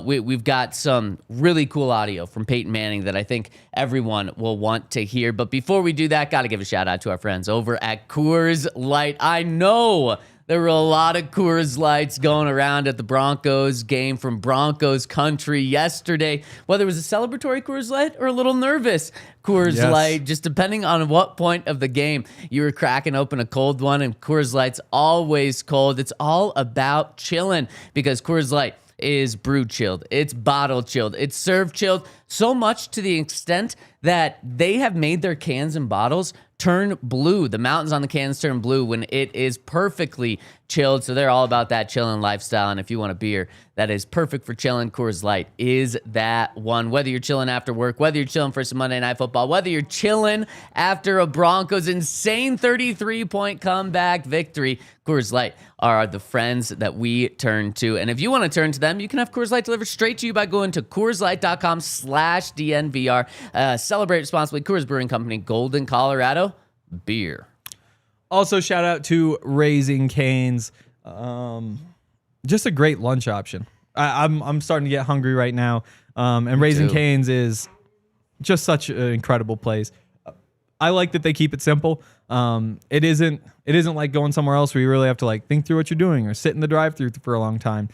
S1: we've got some really cool audio from Peyton Manning that I think everyone will want to hear. But before we do that, got to give a shout out to our friends over at Coors Light. I know There were a lot of Coors Lights going around at the Broncos game from Broncos country yesterday. Whether it was a celebratory Coors Light or a little nervous Coors Light, just depending on what point of the game you were cracking open a cold one. And Coors Light's always cold. It's all about chilling because Coors Light is brew chilled, it's bottle chilled, it's served chilled, so much to the extent that they have made their cans and bottles turn blue. The mountains on the cans turn blue when it is perfectly chilled. So they're all about that chilling lifestyle. And if you want a beer that is perfect for chilling, Coors Light is that one. Whether you're chilling after work, whether you're chilling for some Monday Night Football, whether you're chilling after a Broncos insane 33-point comeback victory, Coors Light are the friends that we turn to. And if you want to turn to them, you can have Coors Light delivered straight to you by going to CoorsLight.com/DNVR. Celebrate responsibly. Coors Brewing Company, Golden, Colorado. Beer.
S2: Also, shout out to Raising Cane's. Just a great lunch option. I'm starting to get hungry right now. And Raising Cane's is just such an incredible place. I like that they keep it simple. It isn't like going somewhere else where you really have to like think through what you're doing or sit in the drive-thru for a long time.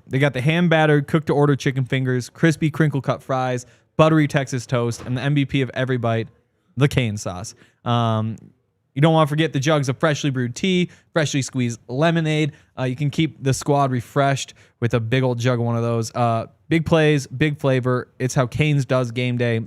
S2: They got the hand-battered, cooked-to-order chicken fingers, crispy crinkle-cut fries, buttery Texas toast, and the MVP of every bite, the cane sauce. You don't want to forget the jugs of freshly brewed tea, freshly squeezed lemonade. You can keep the squad refreshed with a big old jug of one of those. Big plays, big flavor. It's how Cane's does game day.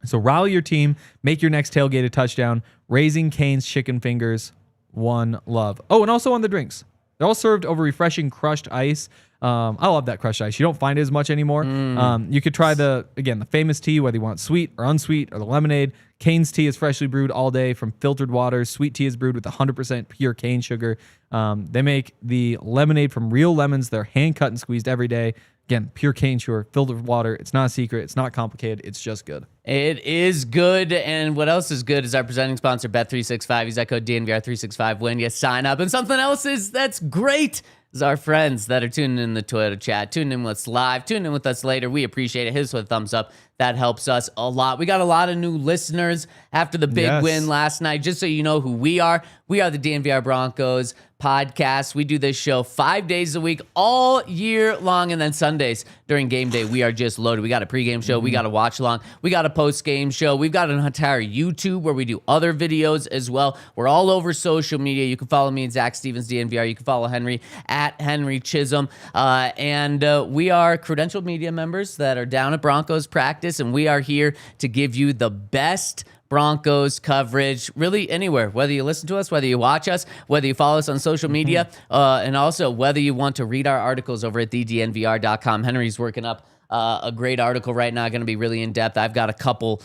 S2: So rally your team, make your next tailgate a touchdown. Raising Cane's chicken fingers, one love. Oh, and also on the drinks. They're all served over refreshing crushed ice. I love that crushed ice. You don't find it as much anymore. You could try the famous tea, whether you want sweet or unsweet, or the lemonade. Cane's tea is freshly brewed all day from filtered water. Sweet tea is brewed with 100% pure cane sugar. They make the lemonade from real lemons. They're hand cut and squeezed every day. Again, pure cane sugar, filtered water. It's not a secret. It's not complicated. It's just good.
S1: It is good. And what else is good is our presenting sponsor, Bet365. Use that code DNVR365 when you sign up. And something else that's great is our friends that are tuning in the Twitter chat, tuning in with us live, tuning in with us later. We appreciate it. Hit us with a thumbs up. That helps us a lot. We got a lot of new listeners after the big win last night. Just so you know who we are the DNVR Broncos podcast. We do this show 5 days a week, all year long, and then Sundays during game day, we are just loaded. We got a pregame show. We got a watch along. We got a postgame show. We've got an entire YouTube where we do other videos as well. We're all over social media. You can follow me at Zach Stevens DNVR. You can follow Henry at Henry Chisholm. And we are credentialed media members that are down at Broncos practice, and we are here to give you the best Broncos coverage really anywhere, whether you listen to us, whether you watch us, whether you follow us on social media, and also whether you want to read our articles over at thednvr.com. Henry's working up a great article right now, going to be really in-depth. I've got a couple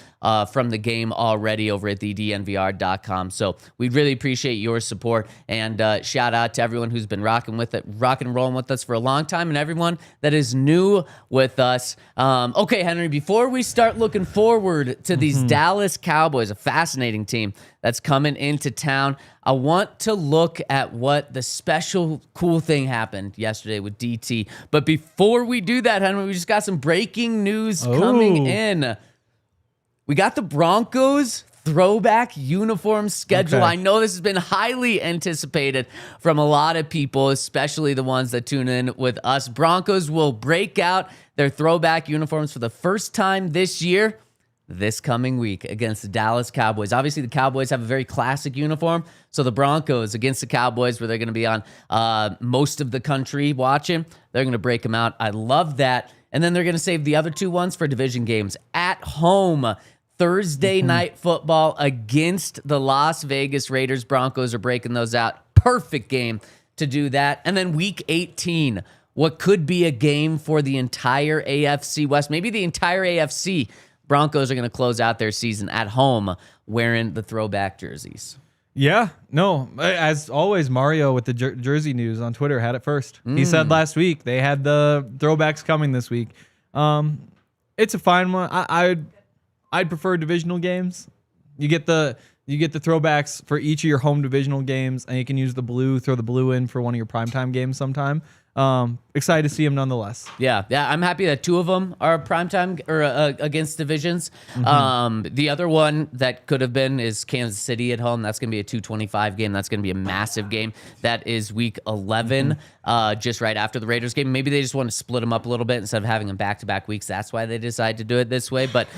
S1: from the game already over at thednvr.com. So we really appreciate your support, and shout out to everyone who's been rock and rolling with us for a long time, and everyone that is new with us. Okay, Henry, before we start looking forward to these Dallas Cowboys, a fascinating team that's coming into town, I want to look at what the special cool thing happened yesterday with DT. But before we do that, Henry, we just got some breaking news coming in. We got the Broncos throwback uniform schedule. I know this has been highly anticipated from a lot of people, especially the ones that tune in with us. Broncos will break out their throwback uniforms for the first time this year, this coming week against the Dallas Cowboys. Obviously, the Cowboys have a very classic uniform, so the Broncos against the Cowboys, where they're going to be on most of the country watching, they're going to break them out. I love that. And then they're going to save the other two ones for division games. At home, Thursday night football against the Las Vegas Raiders. Broncos are breaking those out. Perfect game to do that. And then week 18, what could be a game for the entire AFC West, maybe the entire AFC. Broncos are going to close out their season at home wearing the throwback jerseys. Yeah, no, as always, Mario with the jersey news on Twitter had it first. He said last week they had the throwbacks coming this week. It's a fine one. I'd prefer divisional games. You get the throwbacks for each of your home divisional games, and you can use the blue, throw the blue in for one of your primetime games sometime.
S2: excited to see him nonetheless.
S1: Yeah, I'm happy that two of them are primetime or against divisions. The other one that could have been is Kansas City at home. That's going to be a 2:25 game. That's going to be a massive game. That is week 11, just right after the Raiders game. Maybe they just want to split them up a little bit instead of having them back-to-back weeks. That's why they decided to do it this way. But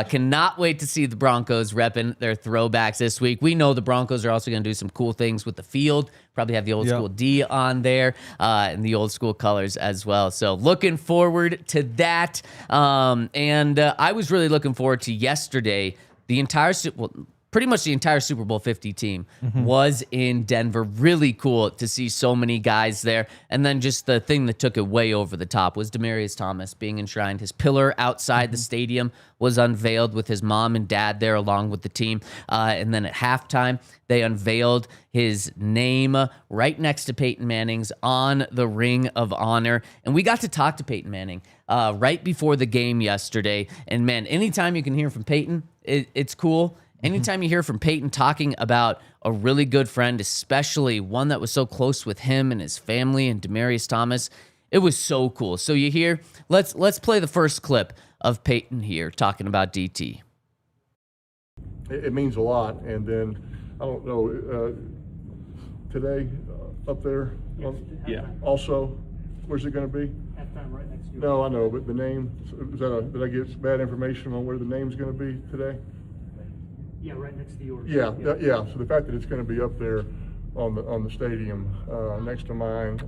S1: cannot wait to see the Broncos repping their throwbacks this week. We know the Broncos are also going to do some cool things with the field. Probably have the old school D on there and the old school colors as well. So looking forward to that. I was really looking forward to yesterday. Pretty much the entire Super Bowl 50 team was in Denver. Really cool to see so many guys there. And then just the thing that took it way over the top was Demaryius Thomas being enshrined. His pillar outside the stadium was unveiled with his mom and dad there along with the team. And then at halftime, they unveiled his name right next to Peyton Manning's on the Ring of Honor. And we got to talk to Peyton Manning right before the game yesterday. And man, anytime you can hear from Peyton, it's cool. Anytime you hear from Peyton talking about a really good friend, especially one that was so close with him and his family and Demaryius Thomas, it was so cool. So you hear, let's play the first clip of Peyton here talking about DT.
S5: It means a lot. And then, I don't know, today up there,
S6: Yeah.
S5: also, where's it going to be?
S6: Halftime right next to you.
S5: No, I know, but the name, did I get bad information on where the name's going to be today?
S6: Yeah, right next to yours.
S5: Yeah. So the fact that it's going to be up there on the stadium next to mine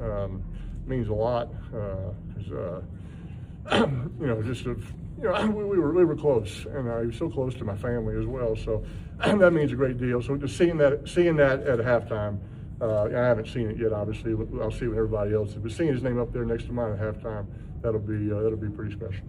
S5: means a lot. Because we were close, and I was so close to my family as well. So that means a great deal. So just seeing that at halftime, I haven't seen it yet. Obviously, I'll see what everybody else is. But seeing his name up there next to mine at halftime, that'll be pretty special.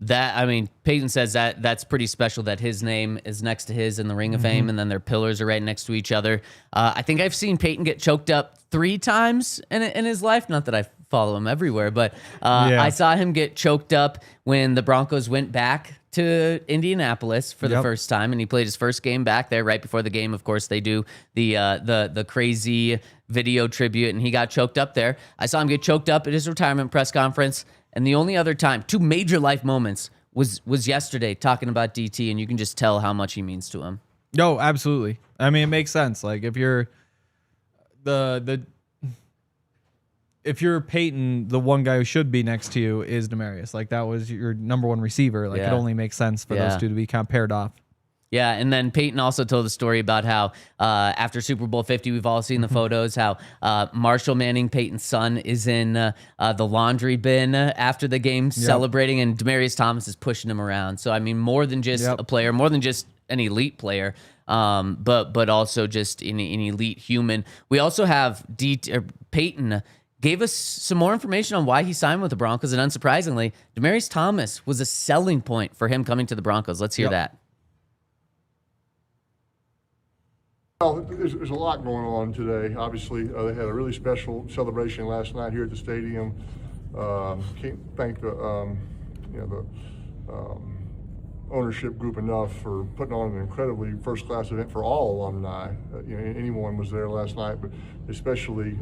S1: Peyton says that's pretty special that his name is next to his in the Ring of Fame, and then their pillars are right next to each other. I think I've seen Peyton get choked up 3 times in his life. Not that I follow him everywhere, but I saw him get choked up when the Broncos went back to Indianapolis for the first time, and he played his first game back there right before the game. Of course, they do the crazy video tribute, and he got choked up there. I saw him get choked up at his retirement press conference. And the only other time, 2 major life moments, was yesterday talking about DT, and you can just tell how much he means to him.
S2: No, absolutely. I mean, it makes sense. Like if you're if you're Peyton, the one guy who should be next to you is Demaryius. Like that was your number one receiver. Like it only makes sense for those two to be kind of paired off.
S1: Yeah, and then Peyton also told a story about how after Super Bowl 50, we've all seen the photos, how Marshall Manning, Peyton's son, is in the laundry bin after the game celebrating, and Demaryius Thomas is pushing him around. So, I mean, more than just a player, more than just an elite player, but also just an elite human. We also have Peyton gave us some more information on why he signed with the Broncos, and unsurprisingly, Demaryius Thomas was a selling point for him coming to the Broncos. Let's hear that.
S5: Well, there's a lot going on today. Obviously, they had a really special celebration last night here at the stadium. Can't thank the ownership group enough for putting on an incredibly first-class event for all alumni. Anyone was there last night, but especially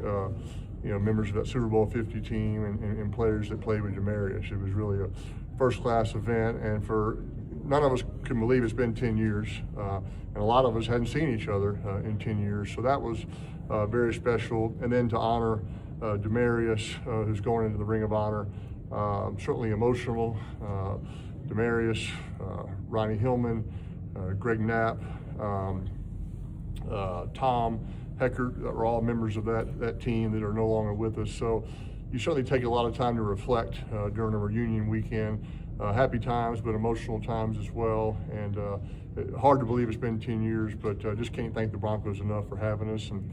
S5: members of that Super Bowl 50 team and players that played with Demaryius. It was really a first-class event, and for none of us can believe it's been 10 years, and a lot of us hadn't seen each other in 10 years. So that was very special. And then to honor Demaryius, who's going into the Ring of Honor, certainly emotional. Demaryius, Ronnie Hillman, Greg Knapp, Tom Heckert, that were all members of that team that are no longer with us. So you certainly take a lot of time to reflect during a reunion weekend. Happy times, but emotional times as well. And hard to believe it's been 10 years, but just can't thank the Broncos enough for having us. And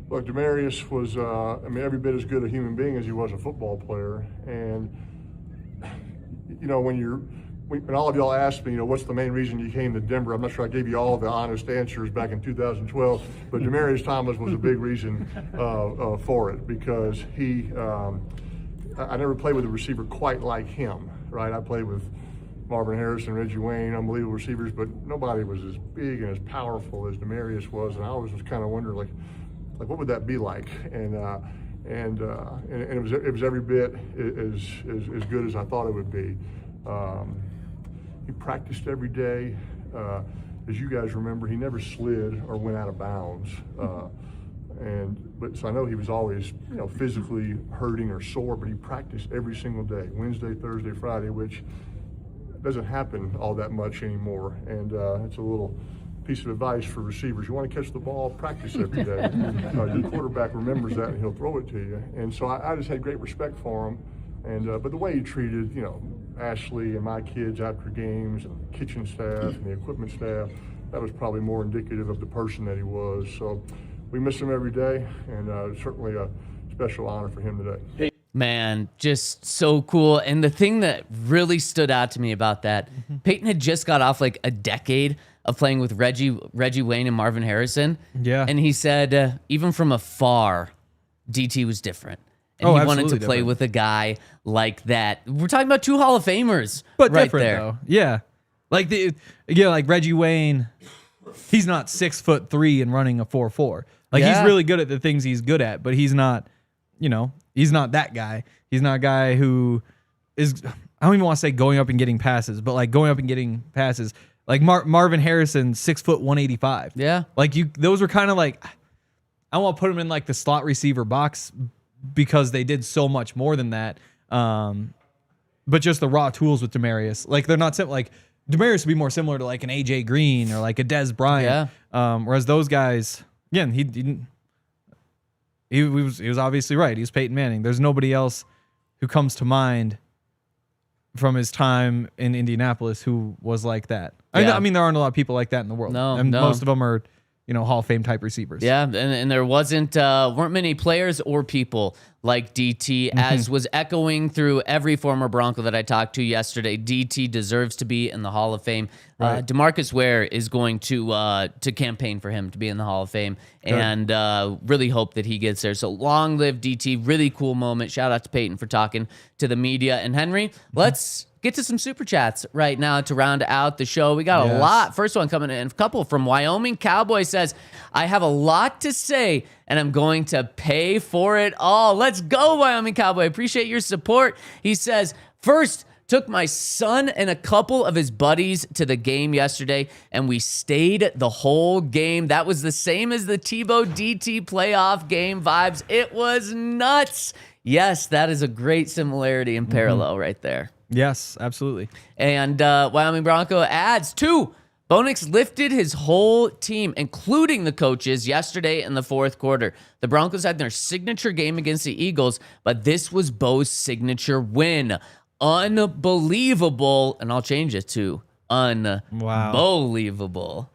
S5: look, Demaryius was, every bit as good a human being as he was a football player. And, when all of y'all asked me, what's the main reason you came to Denver, I'm not sure I gave you all the honest answers back in 2012, but Demaryius Thomas was a big reason for it, because I never played with a receiver quite like him, right? I played with Marvin Harrison, Reggie Wayne, unbelievable receivers, but nobody was as big and as powerful as Demaryius was, and I always was kind of wondering, like what would that be like? And and it was every bit as good as I thought it would be. He practiced every day. As you guys remember, he never slid or went out of bounds. So I know he was always, physically hurting or sore, but he practiced every single day, Wednesday, Thursday, Friday, which doesn't happen all that much anymore. And it's a little piece of advice for receivers. You want to catch the ball, practice every day. Your quarterback remembers that and he'll throw it to you. And so I just had great respect for him. And but the way he treated, Ashley and my kids after games, and the kitchen staff and the equipment staff, that was probably more indicative of the person that he was. So we miss him every day, and certainly a special honor for him today.
S1: Man, just so cool. And the thing that really stood out to me about that, Peyton had just got off like a decade of playing with Reggie Wayne and Marvin Harrison.
S2: Yeah.
S1: And he said, even from afar, DT was different. And he wanted to play with a guy like that. We're talking about 2 Hall of Famers,
S2: but
S1: right
S2: different
S1: there.
S2: though. Yeah, like Reggie Wayne. He's not 6'3" and running a 4.4. He's really good at the things he's good at, but he's not. He's not that guy. He's not a guy who is. I don't even want to say going up and getting passes, but like going up and getting passes. Like Marvin Harrison, 6 foot 185.
S1: Yeah,
S2: those were kind of like. I want to put him in like the slot receiver box, because they did so much more than that. But just the raw tools with Demaryius, they're not like Demaryius would be more similar to like an AJ Green or like a Dez Bryant.
S1: Yeah.
S2: Whereas those guys, again, he was obviously right. He was Peyton Manning. There's nobody else who comes to mind from his time in Indianapolis who was like that.
S1: Yeah.
S2: I mean, there aren't a lot of people like that in the world.
S1: No,
S2: and most of them are, Hall of Fame type receivers.
S1: Yeah, and there weren't many players or people like DT, as was echoing through every former Bronco that I talked to yesterday. DT deserves to be in the Hall of Fame.
S2: Right.
S1: DeMarcus Ware is going to campaign for him to be in the Hall of Fame, and really hope that he gets there. So long live DT. Really cool moment. Shout out to Peyton for talking to the media. And Henry, let's get to some super chats right now to round out the show. We got a lot. First one coming in. A couple from Wyoming Cowboy says, I have a lot to say and I'm going to pay for it all. Let's go, Wyoming Cowboy. Appreciate your support. He says, first, took my son and a couple of his buddies to the game yesterday, and we stayed the whole game. That was the same as the Tebow DT playoff game vibes. It was nuts. Yes, that is a great similarity and parallel right there.
S2: Yes, absolutely.
S1: And Wyoming Bronco adds 2. Bo Nix lifted his whole team, including the coaches, yesterday in the fourth quarter. The Broncos had their signature game against the Eagles, but this was Bo's signature win. Unbelievable. And I'll change it to unbelievable.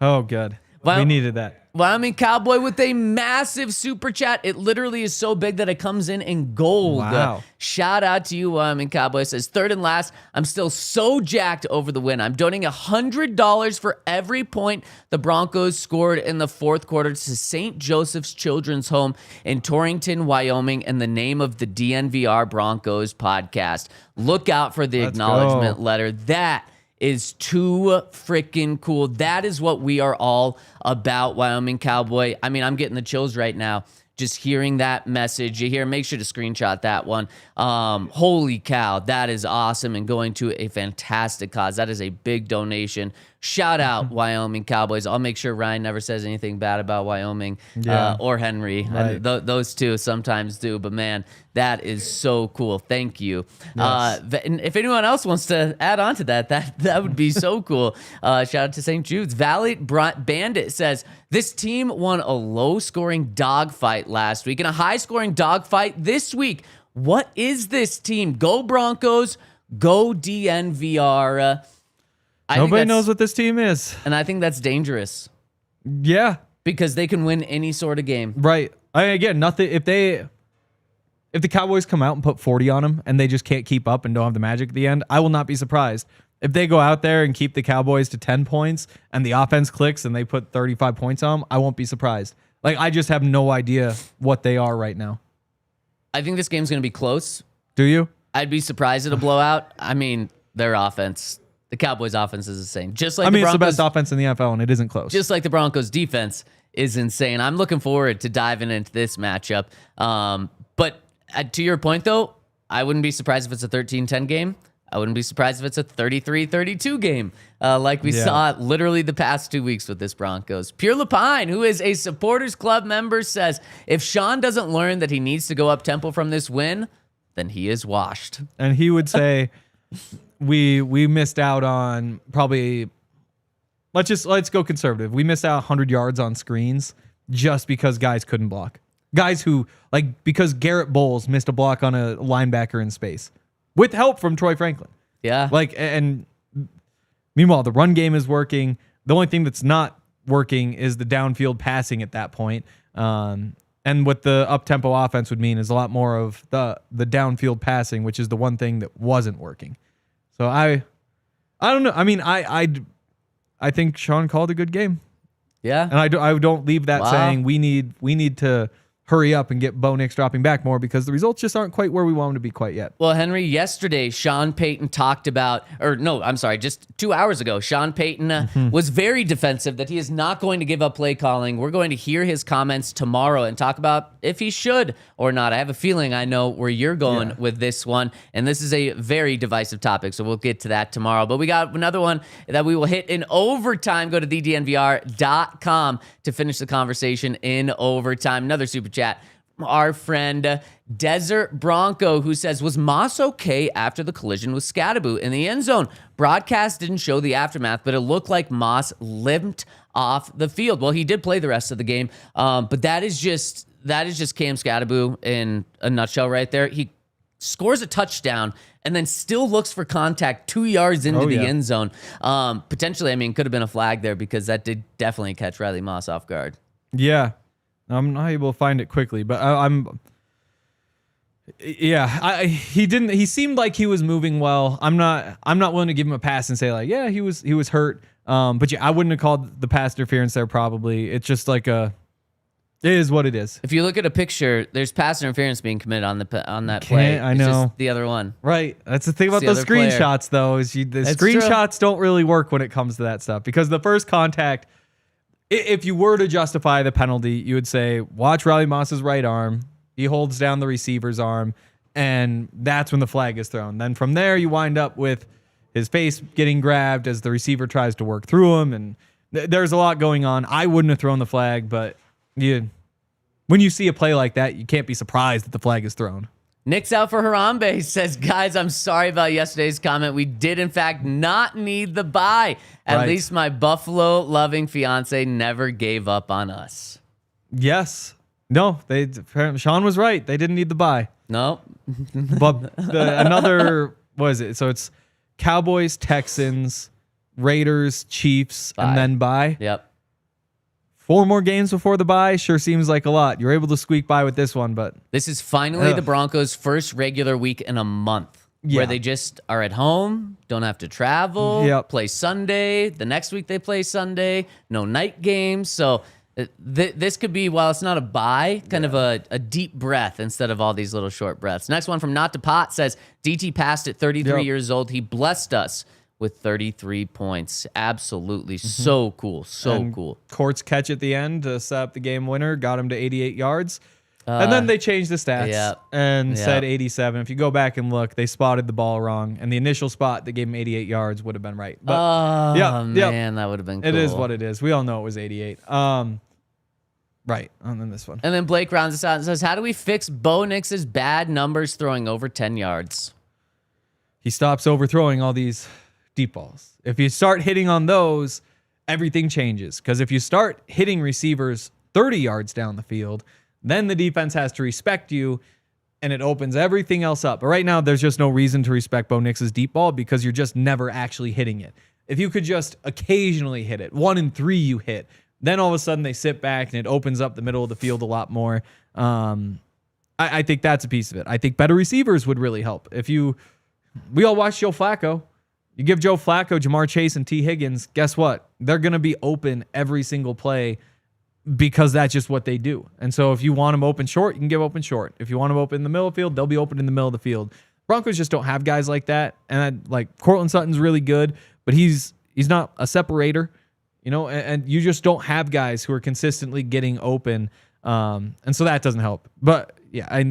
S2: Oh, good. We needed that.
S1: Wyoming Cowboy with a massive super chat. It literally is so big that it comes in gold.
S2: Wow.
S1: Shout out to you, Wyoming Cowboy. Says, third and last, I'm still so jacked over the win. I'm donating $100 for every point the Broncos scored in the fourth quarter to St. Joseph's Children's Home in Torrington, Wyoming, in the name of the DNVR Broncos podcast. Look out for the acknowledgement letter. That is too freaking cool. That is what we are all about, Wyoming Cowboy. I mean, I'm getting the chills right now just hearing that message. You hear, make sure to screenshot that one. Holy cow, that is awesome and going to a fantastic cause. That is a big donation. Shout out Wyoming Cowboys. I'll make sure Ryan never says anything bad about Wyoming or Henry.
S2: Right.
S1: Those two sometimes do, but man, that is so cool. Thank you.
S2: Yes.
S1: And if anyone else wants to add on to that would be so cool. Shout out to St. Jude's. Valiant Bandit says, this team won a low-scoring dogfight last week and a high-scoring dogfight this week. What is this team? Go Broncos. Go DNVR.
S2: Nobody knows what this team is.
S1: And I think that's dangerous.
S2: Yeah.
S1: Because they can win any sort of game.
S2: Right. Nothing. If the Cowboys come out and put 40 on them and they just can't keep up and don't have the magic at the end, I will not be surprised. If they go out there and keep the Cowboys to 10 points and the offense clicks and they put 35 points on them, I won't be surprised. I just have no idea what they are right now.
S1: I think this game's going to be close.
S2: Do you?
S1: I'd be surprised at a blowout. I mean, their offense, the Cowboys' offense is insane. Just like
S2: it's the best offense in the NFL, and it isn't close.
S1: Just like the Broncos' defense is insane. I'm looking forward to diving into this matchup. But to your point, though, I wouldn't be surprised if it's a 13-10 game. I wouldn't be surprised if it's a 33-32 game, like we saw literally the past 2 weeks with this Broncos. Pure Lapine, who is a Supporters Club member, says, if Sean doesn't learn that he needs to go up-tempo from this win, then he is washed.
S2: And he would say, we missed out on probably, let's go conservative. We missed out 100 yards on screens just because guys couldn't block. Guys who, because Garrett Bowles missed a block on a linebacker in space. With help from Troy Franklin.
S1: Yeah.
S2: And meanwhile, the run game is working. The only thing that's not working is the downfield passing at that point. And what the up-tempo offense would mean is a lot more of the downfield passing, which is the one thing that wasn't working. So I don't know. I mean, I think Sean called a good game.
S1: Yeah.
S2: And I don't leave that saying we need to hurry up and get Bo Nix dropping back more because the results just aren't quite where we want them to be quite yet.
S1: Well, Henry, yesterday, Sean Payton talked about, just 2 hours ago, Sean Payton was very defensive that he is not going to give up play calling. We're going to hear his comments tomorrow and talk about if he should or not. I have a feeling I know where you're going with this one, and this is a very divisive topic, so we'll get to that tomorrow. But we got another one that we will hit in overtime. Go to thednvr.com to finish the conversation in overtime. Another super chat. Our friend Desert Bronco, who says, was Moss okay after the collision with Scadaboo in the end zone? Broadcast didn't show the aftermath, but it looked like Moss limped off the field. Well, he did play the rest of the game, but that is just Cam Scadaboo in a nutshell right there. He scores a touchdown and then still looks for contact 2 yards into the end zone. Potentially, could have been a flag there because that did definitely catch Riley Moss off guard.
S2: Yeah. I'm not able to find it quickly, but he seemed like he was moving well. I'm not willing to give him a pass and say he was hurt. But I wouldn't have called the pass interference there probably. It's just it is what it is.
S1: If you look at a picture, there's pass interference being committed on that play.
S2: I know.
S1: It's just the other one.
S2: Right. That's the thing about those screenshots though, is the screenshots don't really work when it comes to that stuff because the first contact, if you were to justify the penalty, you would say, watch Riley Moss's right arm. He holds down the receiver's arm, and that's when the flag is thrown. Then from there, you wind up with his face getting grabbed as the receiver tries to work through him, and there's a lot going on. I wouldn't have thrown the flag, but when you see a play like that, you can't be surprised that the flag is thrown.
S1: Nick's out for Harambe. Says, guys, I'm sorry about yesterday's comment. We did, in fact, not need the bye. At least my Buffalo-loving fiance never gave up on us.
S2: Yes. No, Sean was right. They didn't need the bye.
S1: No.
S2: But what is it? So it's Cowboys, Texans, Raiders, Chiefs, and then bye.
S1: Yep.
S2: 4 more games before the bye sure seems like a lot. You're able to squeak by with this one, but
S1: this is finally the Broncos' first regular week in a month where they just are at home, don't have to travel, play Sunday. The next week they play Sunday, no night games. So this could be, while it's not a bye, kind of a deep breath instead of all these little short breaths. Next one from Not to Pot says, DT passed at 33 years old. He blessed us with 33 points. Absolutely. So cool. Cool.
S2: Court's catch at the end to set up the game winner got him to 88 yards. And then they changed the stats and said 87. If you go back and look, they spotted the ball wrong. And the initial spot that gave him 88 yards would have been right. But,
S1: man, that would have been cool.
S2: It is what it is. We all know it was 88. Right. And then this one.
S1: And then Blake rounds us out and says, how do we fix Bo Nix's bad numbers throwing over 10 yards?
S2: He stops overthrowing all these deep balls. If you start hitting on those, everything changes. Because if you start hitting receivers 30 yards down the field, then the defense has to respect you, and it opens everything else up. But right now, there's just no reason to respect Bo Nix's deep ball because you're just never actually hitting it. If you could just occasionally hit it, 1 in 3 you hit, then all of a sudden they sit back and it opens up the middle of the field a lot more. I think that's a piece of it. I think better receivers would really help. We all watch Joe Flacco. You give Joe Flacco, Jamar Chase, and T. Higgins, guess what? They're going to be open every single play because that's just what they do. And so if you want them open short, you can give open short. If you want them open in the middle of the field, they'll be open in the middle of the field. Broncos just don't have guys like that. And Courtland Sutton's really good, but he's not a separator, and you just don't have guys who are consistently getting open. And so that doesn't help. But yeah,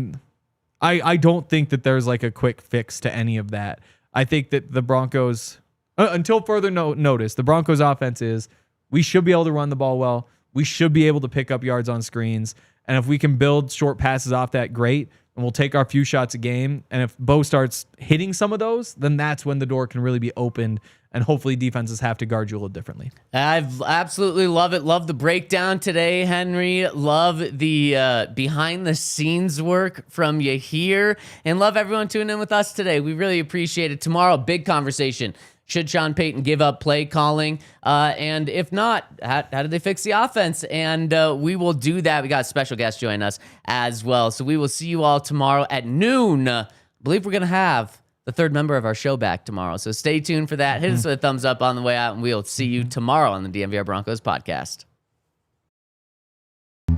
S2: I don't think that there's like a quick fix to any of that. I think that the Broncos, until further notice, the Broncos offense is, we should be able to run the ball well. We should be able to pick up yards on screens. And if we can build short passes off that, great. And we'll take our few shots a game. And if Bo starts hitting some of those, then that's when the door can really be opened. And hopefully defenses have to guard you a little differently.
S1: I've absolutely love it. Love the breakdown today, Henry. Love the behind the scenes work from you here. And love everyone tuning in with us today. We really appreciate it. Tomorrow, big conversation. Should Sean Payton give up play calling? And if not, how did they fix the offense? And we will do that. We got a special guest join us as well. So we will see you all tomorrow at noon. I believe we're going to have the third member of our show back tomorrow. So stay tuned for that. Hit us with a thumbs up on the way out, and we'll see you tomorrow on the DMVR Broncos podcast.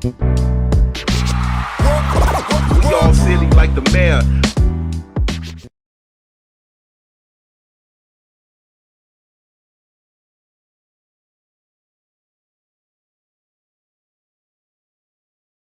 S7: We all silly like the mayor.